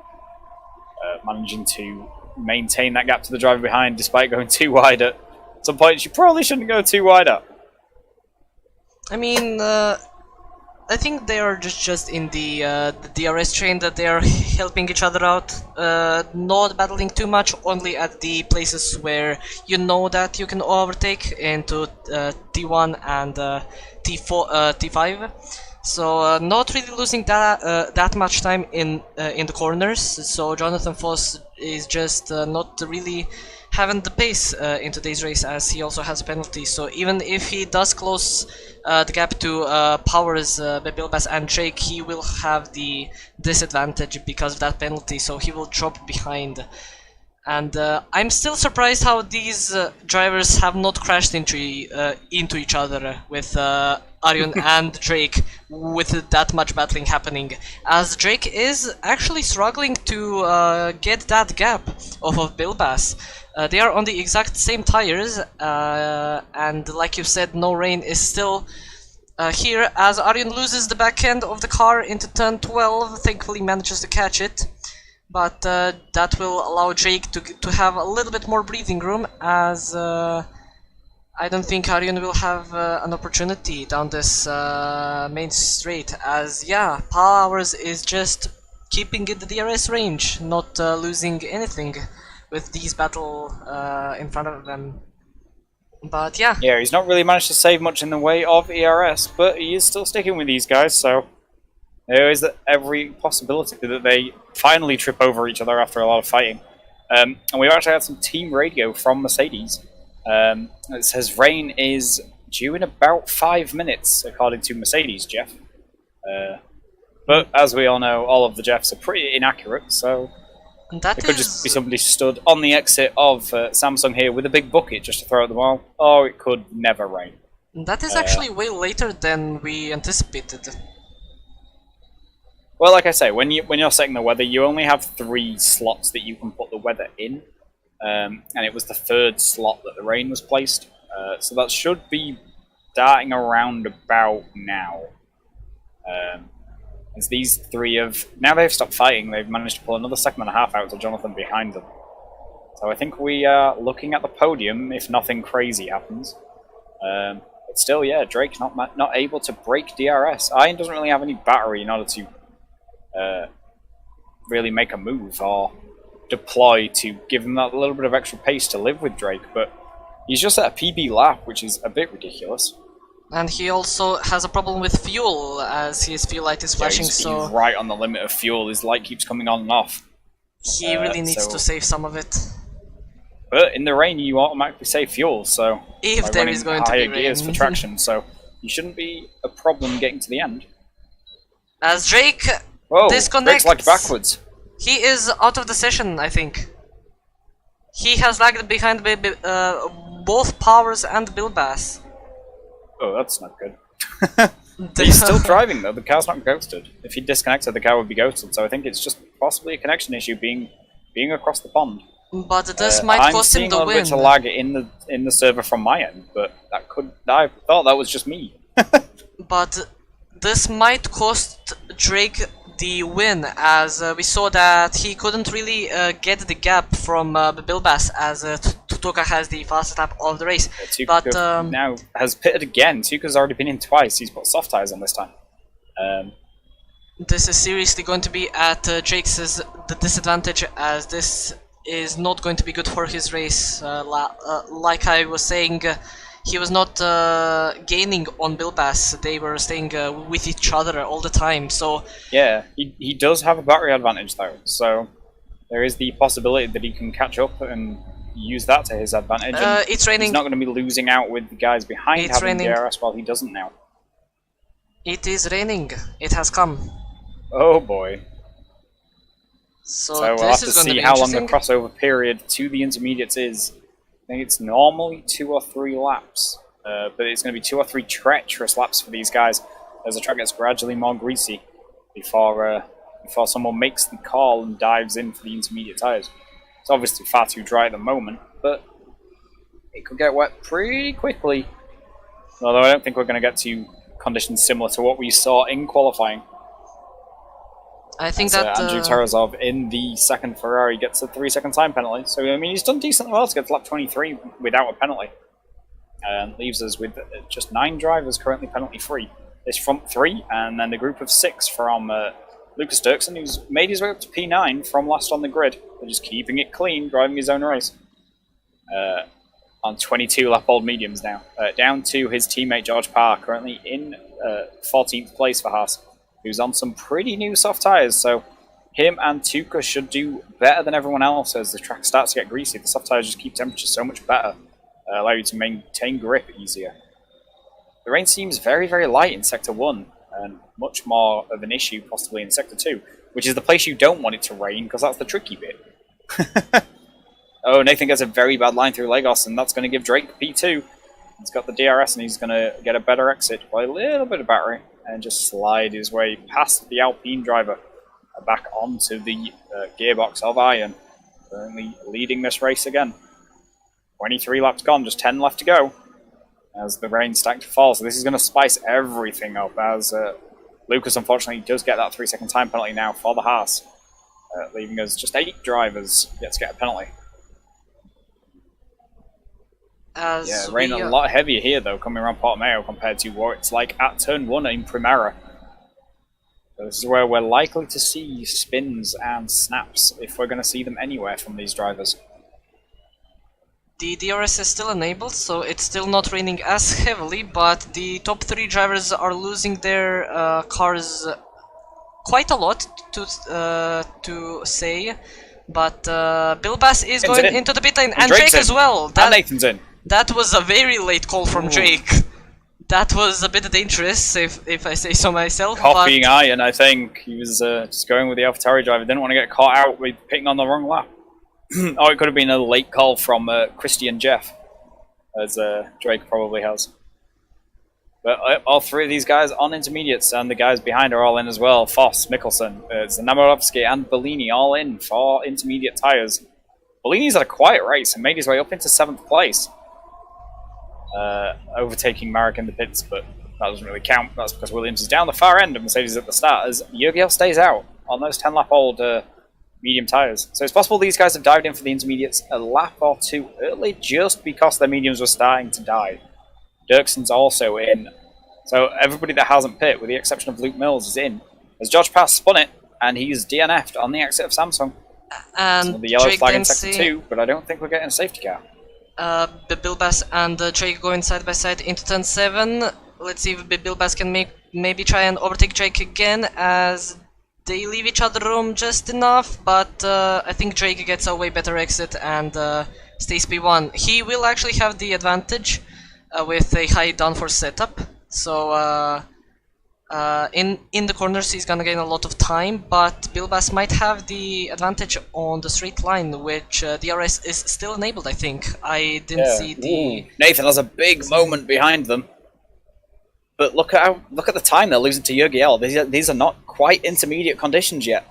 managing to maintain that gap to the driver behind despite going too wide at some points you probably shouldn't go too wide at. I mean, I think they are just in the DRS train that they are helping each other out, not battling too much, only at the places where you know that you can overtake into T1 and T4, T5. So not really losing that much time in the corners. So Jonathan Foss is just not really having the pace in today's race, as he also has a penalty. So even if he does close the gap to Powers, Bilbas and Drake, he will have the disadvantage because of that penalty, so he will drop behind. And I'm still surprised how these drivers have not crashed into each other with Arion and Drake, with that much battling happening, as Drake is actually struggling to get that gap off of Bilbas. They are on the exact same tires, and like you said, no rain is still Here, as Aryan loses the back end of the car into turn 12, thankfully manages to catch it. But that will allow Jake to have a little bit more breathing room, as I don't think Aryan will have an opportunity down this main straight, as yeah, Powers is just keeping in the DRS range, not losing anything with these battle in front of them. But yeah. Yeah, he's not really managed to save much in the way of ERS, but he is still sticking with these guys, so there is every possibility that they finally trip over each other after a lot of fighting. And we've actually had some team radio from Mercedes. It says rain is due in about 5 minutes, according to Mercedes, Jeff. But as we all know, all of the Jeffs are pretty inaccurate, so That it could just be somebody stood on the exit of Samsung here with a big bucket just to throw at the wall, or it could never rain. That is actually way later than we anticipated. Well, like I say, when you're setting the weather, you only have 3 slots that you can put the weather in, and it was the 3rd slot that the rain was placed. So that should be darting around about now. As these 3 have... Now they've stopped fighting, they've managed to pull another second and a half out to Jonathan behind them. So I think we are looking at the podium if nothing crazy happens. But still, yeah, Drake not able to break DRS. Iron doesn't really have any battery in order to really make a move or deploy to give him that little bit of extra pace to live with Drake, but he's just at a PB lap, which is a bit ridiculous. And he also has a problem with fuel, as his fuel light is flashing, he's so... right on the limit of fuel, his light keeps coming on and off. He really needs to save some of it. But in the rain, you automatically save fuel, so... If there is going to be rain. Gears for traction, so you shouldn't be a problem getting to the end. As Drake Whoa, disconnects... Drake's lagged backwards. He is out of the session, I think. He has lagged behind both Powers and Bilbass. Oh, that's not good. He's still driving though, the car's not ghosted. If he disconnected, the car would be ghosted, so I think it's just possibly a connection issue being across the pond. But this might cost him the win. I'm seeing a little bit of lag in the server from my end, but I thought that was just me. But this might cost Drake the win, as we saw that he couldn't really get the gap from Bilbass, as Tutoka has the fastest lap of the race. But now has pitted again. Tuka's already been in twice. He's put soft tires on this time. This is seriously going to be at Drake's the disadvantage, as this is not going to be good for his race. Like I was saying, he was not gaining on Bilbass. They were staying with each other all the time. So yeah, he does have a battery advantage though. So there is the possibility that he can catch up and use that to his advantage. It's raining. He's not going to be losing out with the guys behind having DRS while he doesn't now. It is raining. It has come. Oh boy. So we'll have to see how long the crossover period to the intermediates is. I think it's normally 2 or 3 laps, but it's going to be 2 or 3 treacherous laps for these guys as the track gets gradually more greasy before someone makes the call and dives in for the intermediate tyres. It's obviously far too dry at the moment, but it could get wet pretty quickly. Although I don't think we're going to get to conditions similar to what we saw in qualifying. I think that Andrew Tarasov in the second Ferrari gets a 3-second time penalty. So I mean, he's done decently well to get to lap 23 without a penalty, and leaves us with just 9 drivers currently penalty free. This front 3, and then the group of 6 from Lucas Dirksen, who's made his way up to P9 from last on the grid. They're just keeping it clean, driving his own race on 22 lap old mediums now, down to his teammate George Parr, currently in 14th place for Haas, who's on some pretty new soft tyres, so him and Tuka should do better than everyone else as the track starts to get greasy. The soft tyres just keep temperature so much better, allow you to maintain grip easier. The rain seems very, very light in Sector 1, and much more of an issue possibly in Sector 2, which is the place you don't want it to rain, because that's the tricky bit. Oh, Nathan gets a very bad line through Lagos, and that's going to give Drake P2. He's got the DRS, and he's going to get a better exit by a little bit of battery, and just slide his way past the Alpine driver back onto the gearbox of Iron, currently leading this race again. 23 laps gone, just 10 left to go. as the rain starting to fall. So this is going to spice everything up, as Lucas unfortunately does get that 3-second time penalty now for the Haas, leaving us just 8 drivers yet to get a penalty. As rain a lot heavier here though, coming around Portimao compared to what it's like at turn 1 in Primera. So this is where we're likely to see spins and snaps, if we're going to see them anywhere from these drivers. The DRS is still enabled, so it's still not raining as heavily, but the top 3 drivers are losing their cars quite a lot, to say. But Bilbas is going into the pit lane, and Drake as well. And Nathan's in. That was a very late call from Drake. That was a bit dangerous, if I say so myself. Copying Iron, I think. He was just going with the AlphaTauri driver. Didn't want to get caught out with pitting on the wrong lap. Or it could have been a late call from Christian Jeff, as Drake probably has. But all 3 of these guys on intermediates, and the guys behind are all in as well. Foss, Mikkelsen, Znamenovski, and Bellini all in for intermediate tyres. Bellini's had a quiet race and made his way up into 7th place. Overtaking Marek in the pits, but that doesn't really count. That's because Williams is down the far end and Mercedes at the start, as Jürgiel stays out on those 10-lap-old medium tyres. So it's possible these guys have dived in for the intermediates a lap or 2 early, just because their mediums were starting to die. Dirkson's also in. So everybody that hasn't pit, with the exception of Luke Mills, is in. As George Pass spun it, and he's DNF'd on the exit of Samsung. And the yellow Drake flag in sector 2, but I don't think we're getting a safety car. Bilbas and Drake going side by side into turn 7. Let's see if Bilbas can maybe try and overtake Drake again, as they leave each other room just enough, but I think Drake gets a way better exit and stays P1. He will actually have the advantage with a high downforce setup, so in the corners he's gonna gain a lot of time, but Bilbas might have the advantage on the straight line, which DRS is still enabled, I think. I didn't see the... Nathan has a big moment behind them. But look at the time they're losing to Jürgiel. These are not quite intermediate conditions yet.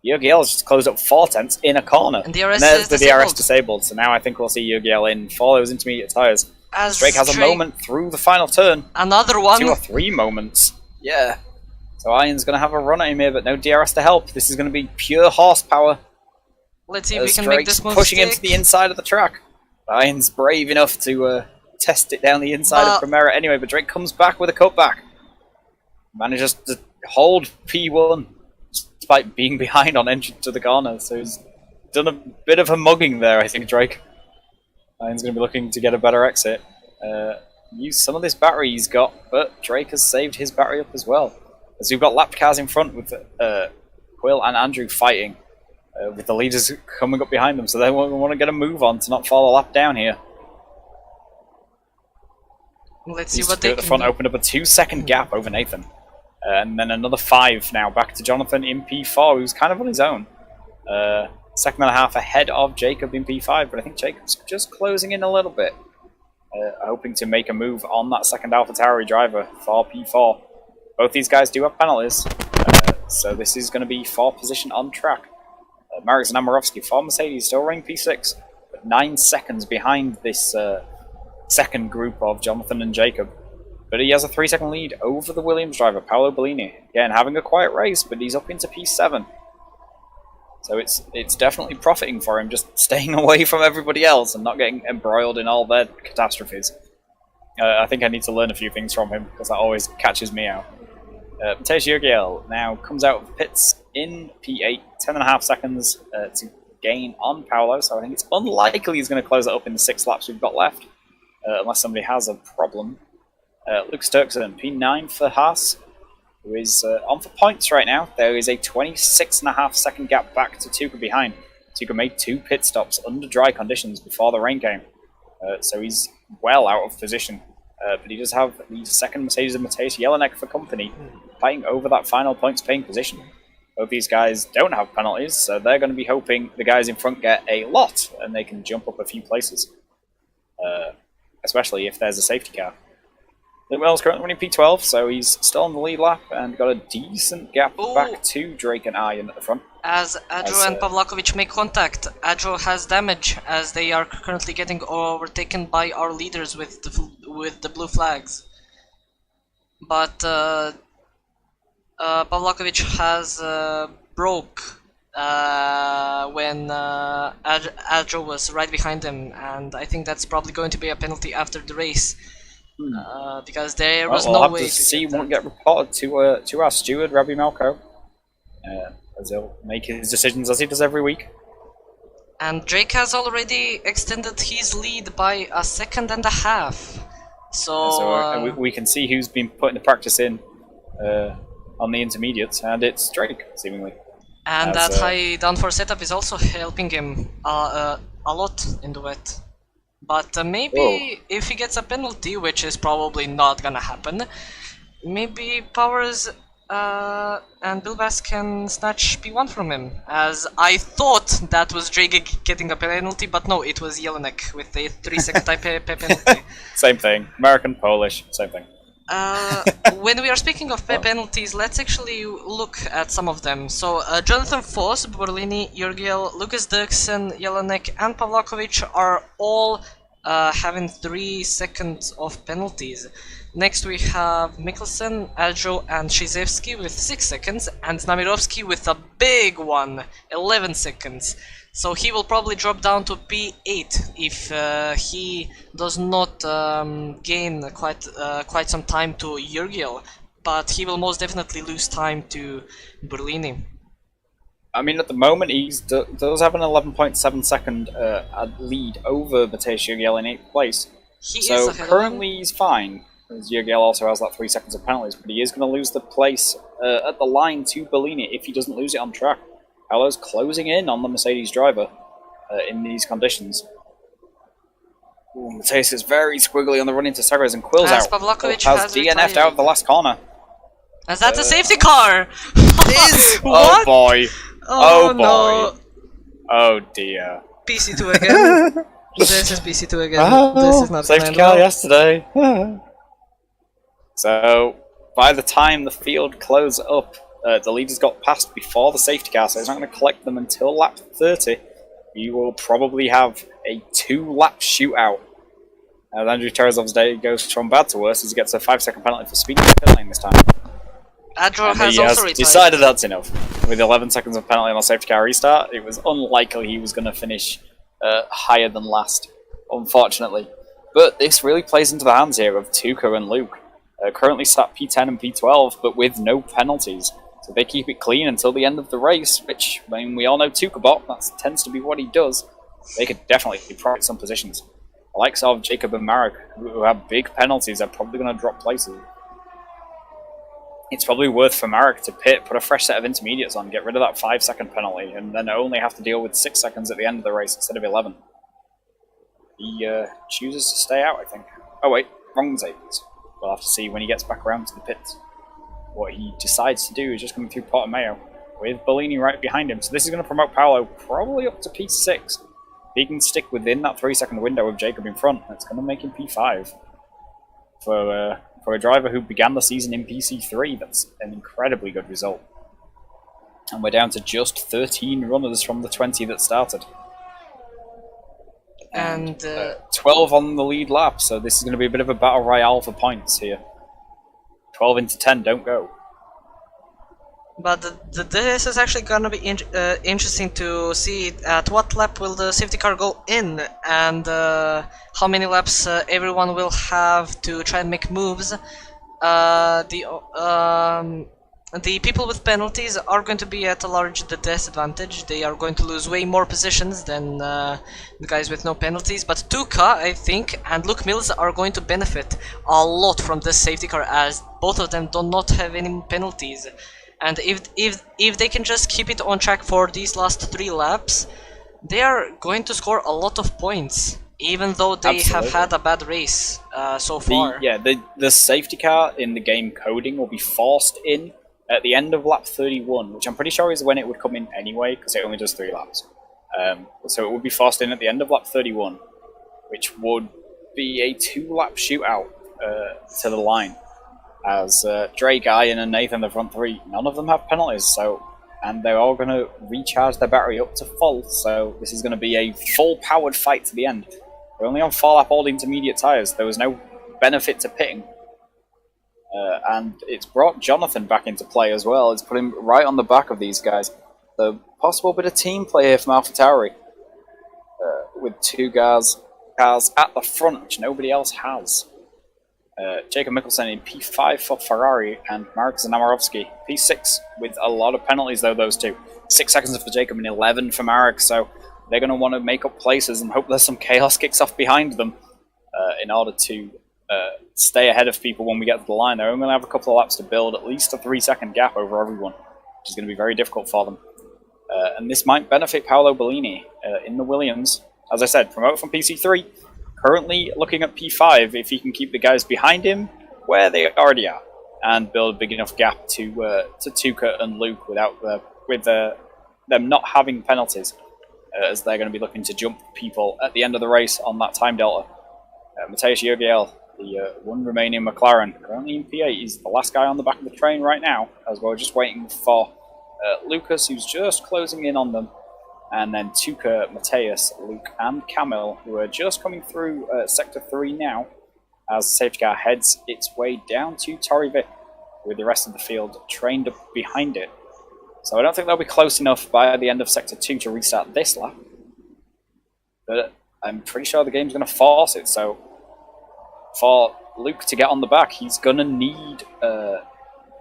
Jürgiel has just closed up 4 tenths in a corner. And DRS there's is the disabled. DRS disabled, so now I think we'll see Jürgiel in for those intermediate tyres. As Drake has a moment through the final turn. Another one. 2 or 3 moments. Yeah. So Iron's going to have a run at him here, but no DRS to help. This is going to be pure horsepower. Let's see if we can Drake's make this move pushing stick. him to the inside of the track. Iron's brave enough to test it down the inside of Primera anyway, but Drake comes back with a cutback. Manages to hold P1 despite being behind on entry to the corner, so he's done a bit of a mugging there, I think, Drake. Iron's going to be looking to get a better exit. Use some of this battery he's got, but Drake has saved his battery up as well. As we've got lapped cars in front with Quill and Andrew fighting, with the leaders coming up behind them, so they want to get a move on to not fall a lap down here. Let's see what they at the front opened up a 2-second gap over Nathan. And then another 5 now back to Jonathan in P4, who's kind of on his own. 2.5 ahead of Jacob in P5, but I think Jacob's just closing in a little bit. Hoping to make a move on that second AlphaTauri driver for P4. Both these guys do have penalties, so this is going to be for position on track. Marek Znamenovski for Mercedes still running P6, but 9 seconds behind this second group of Jonathan and Jacob. But he has a 3-second lead over the Williams driver, Paolo Bellini. Again, having a quiet race, but he's up into P7. So it's definitely profiting for him, just staying away from everybody else and not getting embroiled in all their catastrophes. I think I need to learn a few things from him, because that always catches me out. Matej Jürgiel now comes out of pits in P8, 10.5 seconds to gain on Paolo, so I think it's unlikely he's going to close it up in the 6 laps we've got left, unless somebody has a problem. Luke Sturkson, P9 for Haas, who is on for points right now. There is a 26.5 second gap back to Tuka behind. Tuka made 2 pit stops under dry conditions before the rain came, so he's well out of position. But he does have the second Mercedes and Mateusz Jelinek for company, fighting over that final points paying position. Both these guys don't have penalties, so they're going to be hoping the guys in front get a lot and they can jump up a few places, especially if there's a safety car. Luke Wells currently running P12, so he's still on the lead lap and got a decent gap back to Drake and Iron at the front. As Adro and Pavlakovic make contact, Adro has damage as they are currently getting overtaken by our leaders with with the blue flags. But Pavlakovic has broke when Adjo was right behind him, and I think that's probably going to be a penalty after the race. Because there was no way to see get won't get reported to our steward, Rabbi Malco, as he'll make his decisions as he does every week. And Drake has already extended his lead by 1.5 seconds. So, we can see who's been putting the practice in on the intermediates, and it's Drake, seemingly. And that high downforce setup is also helping him a lot in the wet. But maybe if he gets a penalty, which is probably not gonna happen, maybe Powers and Bilbas can snatch P1 from him. As I thought that was Drake getting a penalty, but no, it was Jelinek with a 3-second type penalty. Same thing. American, Polish, same thing. When we are speaking of penalties, let's actually look at some of them. So, Jonathan Foss, Borlini, Jurgiel, Lucas Dirksen, Jelinek, and Pavlakovic are all having 3 seconds of penalties. Next we have Mikkelsen, Adjo, and Shizevsky with 6 seconds, and Namirovsky with a big one, 11 seconds. So he will probably drop down to P8 if he does not gain quite some time to Jurgiel, but he will most definitely lose time to Berlini. I mean, at the moment, he does have an 11.7 second lead over Mateusz Jurgiel in 8th place. So currently he's fine, as Jurgiel also has that 3 seconds of penalties, but he is going to lose the place at the line to Bellini if he doesn't lose it on track. Paolo's closing in on the Mercedes driver in these conditions. Ooh, Mateusz is very squiggly on the run into Sagres, and Quill's out. Pavlakovic has DNF'd out of the last corner. Is that a safety car? It is! Oh boy. Oh boy. No. Oh dear. PC2 again. This is PC2 again. This is not safety car yesterday. So, by the time the field closes up, the leaders got passed before the safety car, so he's not going to collect them until lap 30. We will probably have a 2-lap shootout. As Andrew Terezov's day goes from bad to worse as he gets a 5-second penalty for speeding the pit lane this time. Adro has decided that's enough. With 11 seconds of penalty on a safety car restart, it was unlikely he was going to finish higher than last, unfortunately. But this really plays into the hands here of Tuka and Luke. Currently sat P10 and P12, but with no penalties. So they keep it clean until the end of the race, which, I mean, we all know Tukabot, that tends to be what he does. They could definitely protect some positions. The likes of Jacob and Marek, who have big penalties, are probably going to drop places. It's probably worth for Marek to pit, put a fresh set of intermediates on, get rid of that 5-second penalty, and then only have to deal with 6 seconds at the end of the race instead of 11. He chooses to stay out, I think. Oh wait, wrong Mercedes. We'll have to see when he gets back around to the pits. What he decides to do is just coming through Portimao with Bellini right behind him. So this is going to promote Paolo probably up to P6. If he can stick within that 3-second window with Jacob in front, that's going to make him P5. For a driver who began the season in PC3, that's an incredibly good result. And we're down to just 13 runners from the 20 that started. And 12 on the lead lap, so this is going to be a bit of a battle royale for points here. 12 into 10 don't go. But this is actually going to be interesting to see at what lap will the safety car go in, and how many laps everyone will have to try and make moves. The people with penalties are going to be at a large disadvantage. They are going to lose way more positions than the guys with no penalties. But Tuka, I think, and Luke Mills are going to benefit a lot from this safety car, as both of them do not have any penalties. And if they can just keep it on track for these last 3 laps, they are going to score a lot of points, even though they have had a bad race so far. The safety car in the game coding will be forced in at the end of lap 31, which I'm pretty sure is when it would come in anyway, because it only does 3 laps. So it would be forced in at the end of lap 31, which would be a 2-lap shootout to the line. As Dre, Guy, and Nathan, the front 3, none of them have penalties, and they're all going to recharge their battery up to full, so this is going to be a full-powered fight to the end. We're only on 4-lap old intermediate tyres. There was no benefit to pitting. And it's brought Jonathan back into play as well. It's put him right on the back of these guys. The possible bit of team play here from AlphaTauri. With two cars at the front, which nobody else has. Jacob Mikkelsen in P5 for Ferrari, and Marek Znamorowski P6 with a lot of penalties though, those two. 6 seconds for Jacob and 11 for Marek, so they're going to want to make up places and hope there's some chaos kicks off behind them in order to stay ahead of people when we get to the line. They're only going to have a couple of laps to build at least a 3-second gap over everyone, which is going to be very difficult for them. And this might benefit Paolo Bellini in the Williams. As I said, promote from PC3, currently looking at P5 if he can keep the guys behind him where they already are and build a big enough gap to Tuka and Luke without them not having penalties, as they're going to be looking to jump people at the end of the race on that time delta. Matthias Jurgiel, the one remaining McLaren, currently in P8. He's the last guy on the back of the train right now, as we're just waiting for Lucas, who's just closing in on them. And then Tuka, Matthias, Luke, and Camille, who are just coming through Sector 3 now, as the safety car heads its way down to Torrevieja, with the rest of the field trained up behind it. So I don't think they'll be close enough by the end of Sector 2 to restart this lap. But I'm pretty sure the game's going to force it, so for Luke to get on the back, he's going to need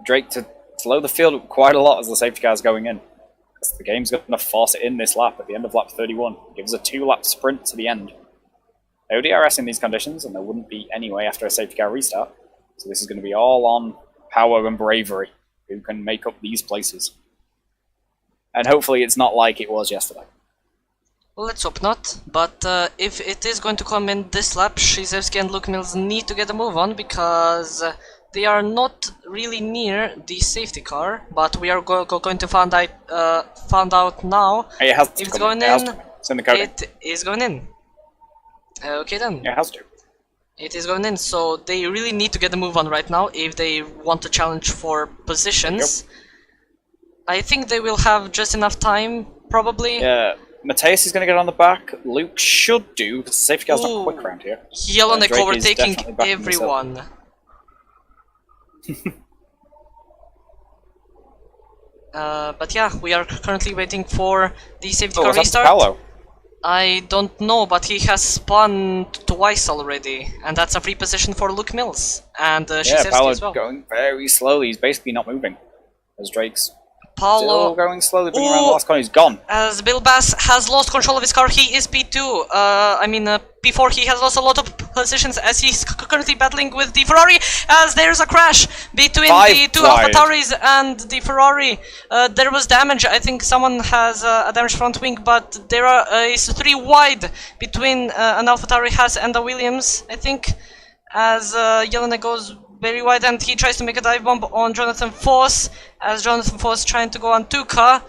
Drake to slow the field up quite a lot as the safety car's going in. The game's going to force it in this lap at the end of lap 31. It gives a 2-lap sprint to the end. No DRS in these conditions, and there wouldn't be anyway after a safety car restart. So this is going to be all on power and bravery, who can make up these places. And hopefully it's not like it was yesterday. Well, let's hope not, but if it is going to come in this lap, Shizevsky and Luke Mills need to get a move on, because they are not really near the safety car, but we are going to find out now. It has to if it's come going in. in. It's in the code. It is going in. Okay then. Yeah, it has to. It is going in, so they really need to get a move on right now if they want to challenge for positions. Yep. I think they will have just enough time, probably. Yeah, Matthias is going to get on the back. Luke should do, because the safety car's not quick around here. Jelinek overtaking everyone. But yeah, we are currently waiting for the safety car restart. Paolo? I don't know, but he has spun twice already, and that's a free position for Luke Mills and Shizevsky as well. Going very slowly. He's basically not moving, as Drake's Paolo still going slowly, bringing around the last corner. He's gone. As Bill Bass has lost control of his car, he is P2. P4, he has lost a lot of positions as he's currently battling with the Ferrari, as there's a crash between the two AlphaTauris and the Ferrari. There was damage. I think someone has a damaged front wing, but there is 3 wide between an AlphaTauri has and a Williams, I think, as Jelinek goes very wide, and he tries to make a dive bomb on Jonathan Foss, as Jonathan Foss trying to go on Tuka.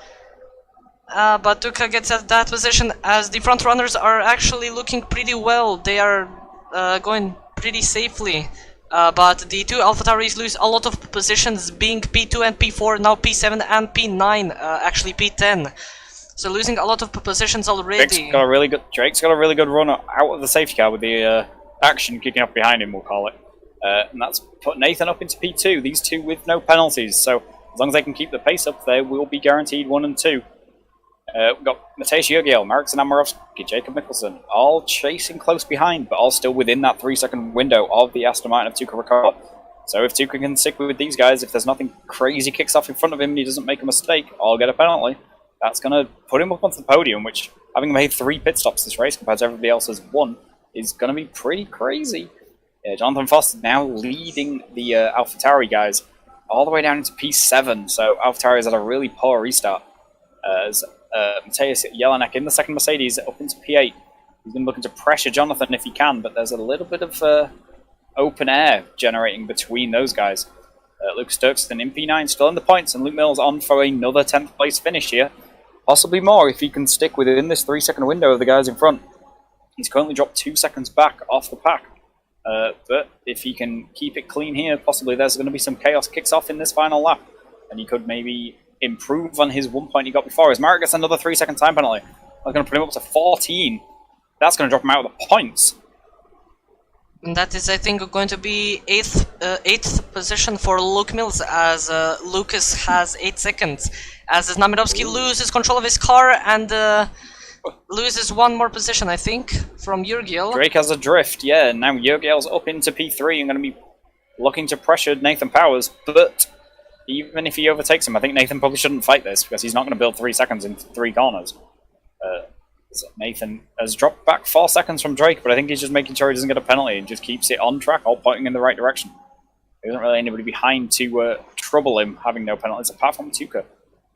But Tuka gets at that position, as the front runners are actually looking pretty well. They are going pretty safely. But the two AlphaTauris lose a lot of positions, being P2 and P4, now P7 and P9, actually P10. So losing a lot of positions already. Drake's got a really good run out of the safety car with the action kicking up behind him, we'll call it. And that's put Nathan up into P2, these two with no penalties. So as long as they can keep the pace up, they will be guaranteed 1 and 2. We've got Matthias Jurgiel, Marek Znamorowski, Jacob Mikkelsen, all chasing close behind, but all still within that 3-second window of the Aston Martin of Tuka Rakola. So if Tuka can stick with these guys, if there's nothing crazy kicks off in front of him and he doesn't make a mistake or get a penalty, that's going to put him up onto the podium, which, having made 3 pit stops this race compared to everybody else's 1, is going to be pretty crazy. Jonathan Foss now leading the AlphaTauri guys all the way down into P7, so AlphaTauri has had a really poor restart. As Matthias Jelinek in the second Mercedes up into P8. He's been looking to pressure Jonathan if he can, but there's a little bit of open air generating between those guys. Lucas Dirksen in P9 still in the points, and Luke Mills on for another 10th place finish here. Possibly more if he can stick within this 3-second window of the guys in front. He's currently dropped 2 seconds back off the pack. But if he can keep it clean here, possibly there's going to be some chaos kicks off in this final lap, and he could maybe improve on his 1 point he got before. As Marek gets another 3-second time penalty, that's going to put him up to 14. That's going to drop him out of the points. And that is, I think, going to be eighth position for Luke Mills, as Lucas has 8 seconds. As Znamenovsky loses control of his car and loses 1 more position, I think, from Yurgiel. Drake has a drift, yeah. Now Yurgiel's up into P3 and going to be looking to pressure Nathan Powers, but even if he overtakes him, I think Nathan probably shouldn't fight this because he's not going to build 3 seconds in 3 corners. Nathan has dropped back 4 seconds from Drake, but I think he's just making sure he doesn't get a penalty and just keeps it on track, all pointing in the right direction. There isn't really anybody behind to trouble him having no penalties, apart from Tuka,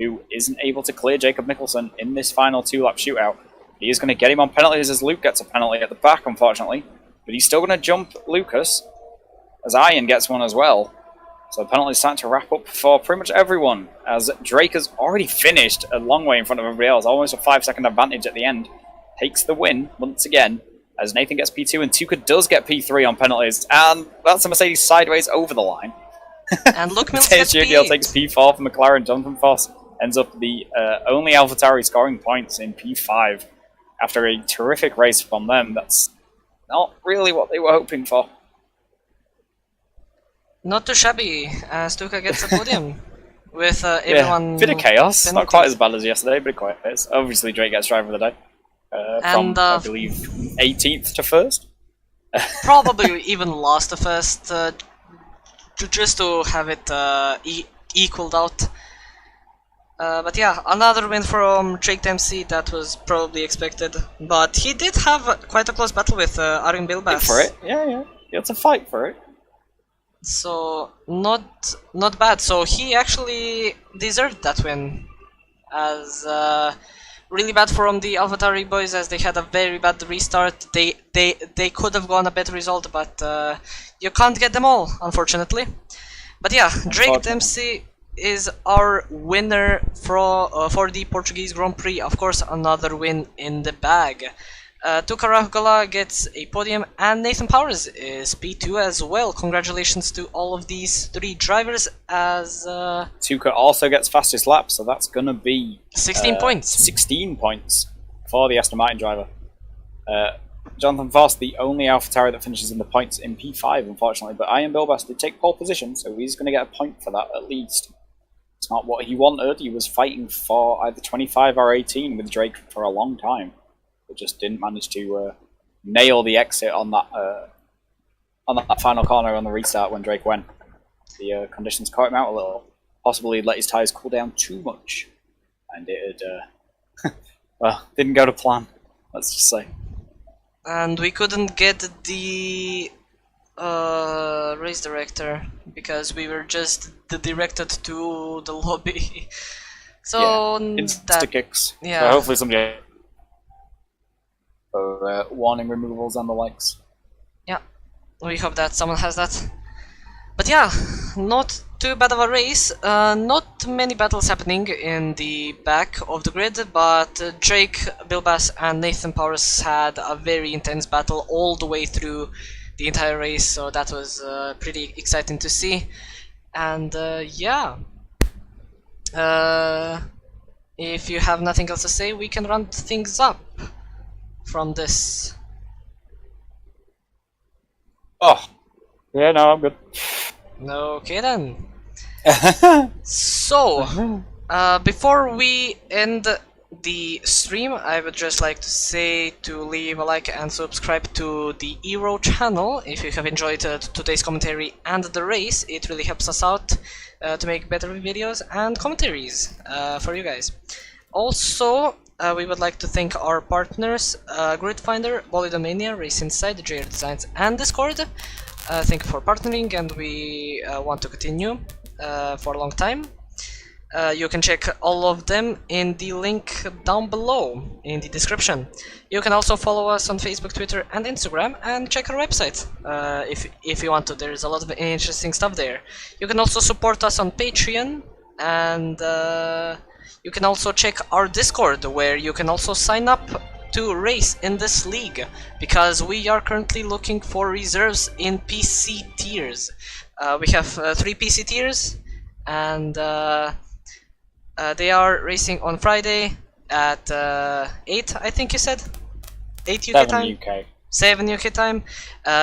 who isn't able to clear Jacob Nicholson in this final 2-lap shootout. He is going to get him on penalties as Luke gets a penalty at the back, unfortunately, but he's still going to jump Lucas as Ian gets one as well. So the penalties starting to wrap up for pretty much everyone, as Drake has already finished a long way in front of everybody else, almost a 5-second advantage at the end. Takes the win once again, as Nathan gets P2 and Tuka does get P3 on penalties, and that's a Mercedes sideways over the line. And Luke Mills gets P8. Takes P4 for McLaren. Jonathan Foss ends up the only AlphaTauri scoring points in P5 after a terrific race from them. That's not really what they were hoping for. Not too shabby, as Tuka gets a podium with everyone. Bit of chaos. penalties. Not quite as bad as yesterday, but quite is. Obviously, Drake gets driver of the day. From, I believe, 18th to 1st. Probably even lost the first, just to have it equaled out. But yeah, another win from Drake Dempsey, that was probably expected. But he did have quite a close battle with Arjen Bilbas. For it, yeah. He had to fight for it. So, not bad. So he actually deserved that win. As really bad from the AlphaTauri boys, as they had a very bad restart. They could have gone a better result, but you can't get them all, unfortunately. But yeah, Drake Dempsey is our winner for the Portuguese Grand Prix. Of course, another win in the bag. Tuka Rahgola gets a podium, and Nathan Powers is P2 as well. Congratulations to all of these 3 drivers, as Tuka also gets fastest lap, so that's going to be 16 points. 16 points for the Aston Martin driver. Jonathan Voss, the only AlphaTauri that finishes in the points in P5, unfortunately, but Ian Bilbas did take pole position, so he's going to get a point for that at least. It's not what he wanted. He was fighting for either 25 or 18 with Drake for a long time, but just didn't manage to nail the exit on that final corner on the restart when Drake went. The conditions caught him out a little. Possibly let his tyres cool down too much, and it well, didn't go to plan, let's just say. And we couldn't get the race director because we were just directed to the lobby. So insta kicks. Yeah. So hopefully somebody for warning removals and the likes. Yeah, we hope that someone has that. But yeah, not too bad of a race. Not many battles happening in the back of the grid, but Drake, Bilbas and Nathan Powers had a very intense battle all the way through the entire race, so that was pretty exciting to see. And yeah, if you have nothing else to say, we can round things up from this. Oh, yeah, no, I'm good. Okay then. So, before we end the stream, I would just like to say to leave a like and subscribe to the Ero channel if you have enjoyed today's commentary and the race. It really helps us out to make better videos and commentaries for you guys. Also, we would like to thank our partners, Grid Finder, Bolidomania, Race Inside, JR Designs and Discord. Thank you for partnering, and we want to continue for a long time. You can check all of them in the link down below in the description. You can also follow us on Facebook, Twitter and Instagram, and check our website if you want to. There is a lot of interesting stuff there. You can also support us on Patreon, and you can also check our Discord, where you can also sign up to race in this league, because we are currently looking for reserves in PC tiers. We have 3 PC tiers, and they are racing on Friday at 8, I think you said? 8 UK time? 7 UK. 7 UK time,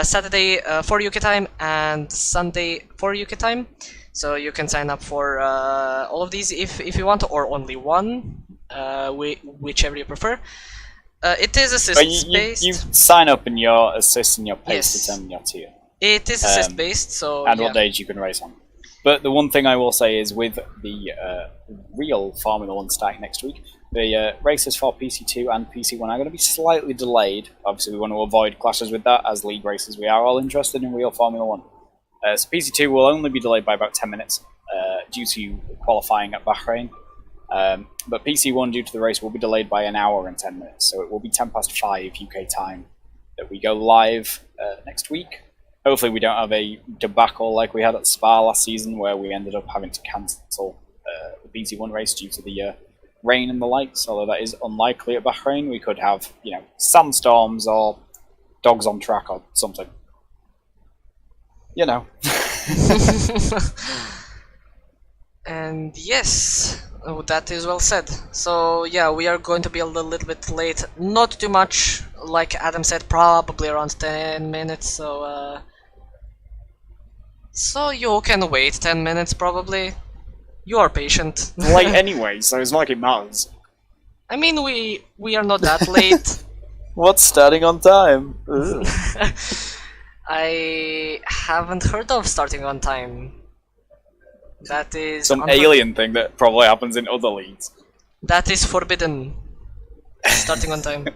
Saturday 4 UK time, and Sunday 4 UK time. So you can sign up for all of these if you want, or only one, whichever you prefer. It is assist based. You sign up and your assist and your pace Yes. determine your tier. It is assist based, so And yeah. what days you can race on. But the one thing I will say is with the real Formula 1 start next week, the races for PC2 and PC1 are going to be slightly delayed. Obviously, we want to avoid clashes with that. As league races, we are all interested in real Formula 1. So PC2 will only be delayed by about 10 minutes due to qualifying at Bahrain. But PC1, due to the race, will be delayed by an hour and 10 minutes. So it will be 5 UK time that we go live next week. Hopefully we don't have a debacle like we had at Spa last season, where we ended up having to cancel the PC1 race due to the rain and the lights. Although that is unlikely at Bahrain, we could have, you know, sandstorms or dogs on track or something. You know. And yes, that is well said. So yeah, we are going to be a little bit late. Not too much, like Adam said, probably around 10 minutes. So you can wait 10 minutes probably. You are patient. Late anyway, so it's not like it matters. I mean, we are not that late. What's starting on time? I haven't heard of starting on time. That is Some alien thing that probably happens in other leagues. That is forbidden. Starting on time.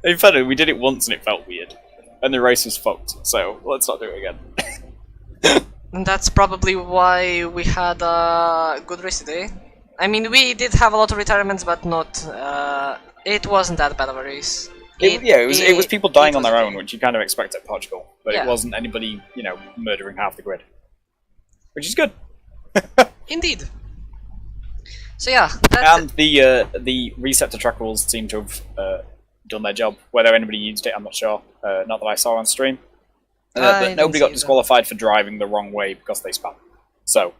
In fact, we did it once and it felt weird. And the race was fucked, so let's not do it again. And that's probably why we had a good race today. I mean, we did have a lot of retirements, but not. It wasn't that bad of a race. It was people dying on their okay. own, which you kind of expect at Portugal, but Yeah. it wasn't anybody, you know, murdering half the grid, which is good. Indeed. So yeah, And the reset to track rules seem to have done their job. Whether anybody used it, I'm not sure. Not that I saw on stream. I But didn't nobody see got it, disqualified for driving the wrong way because they spam. So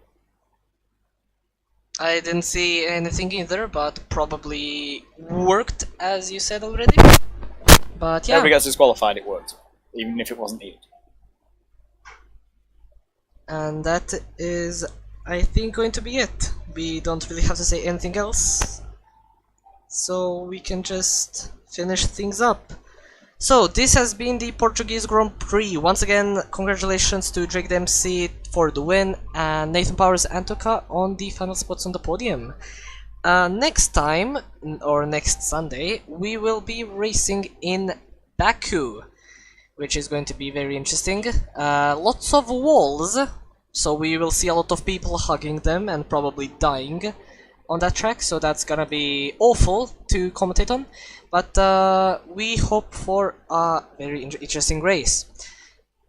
I didn't see anything either, but probably worked as you said already. But yeah. nobody gets disqualified. It worked, even if it wasn't needed. And that is, I think, going to be it. We don't really have to say anything else, so we can just finish things up. So this has been the Portuguese Grand Prix. Once again, congratulations to Drake Dempsey for the win and Nathan Powers and Toka on the final spots on the podium. Next time, or next Sunday, we will be racing in Baku, which is going to be very interesting. Lots of walls, so we will see a lot of people hugging them and probably dying on that track, so that's gonna be awful to commentate on, but we hope for a very interesting race.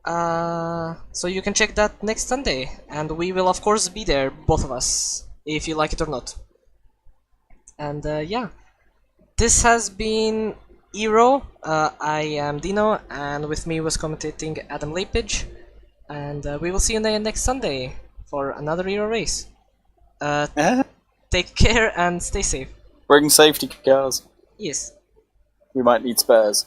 So you can check that next Sunday, and we will of course be there, both of us, if you like it or not. And yeah, this has been Ero. I am Dino, and with me was commentating Adam Lapidge, and we will see you next Sunday for another Ero race. Take care and stay safe. Bring safety cars. Yes. We might need spares.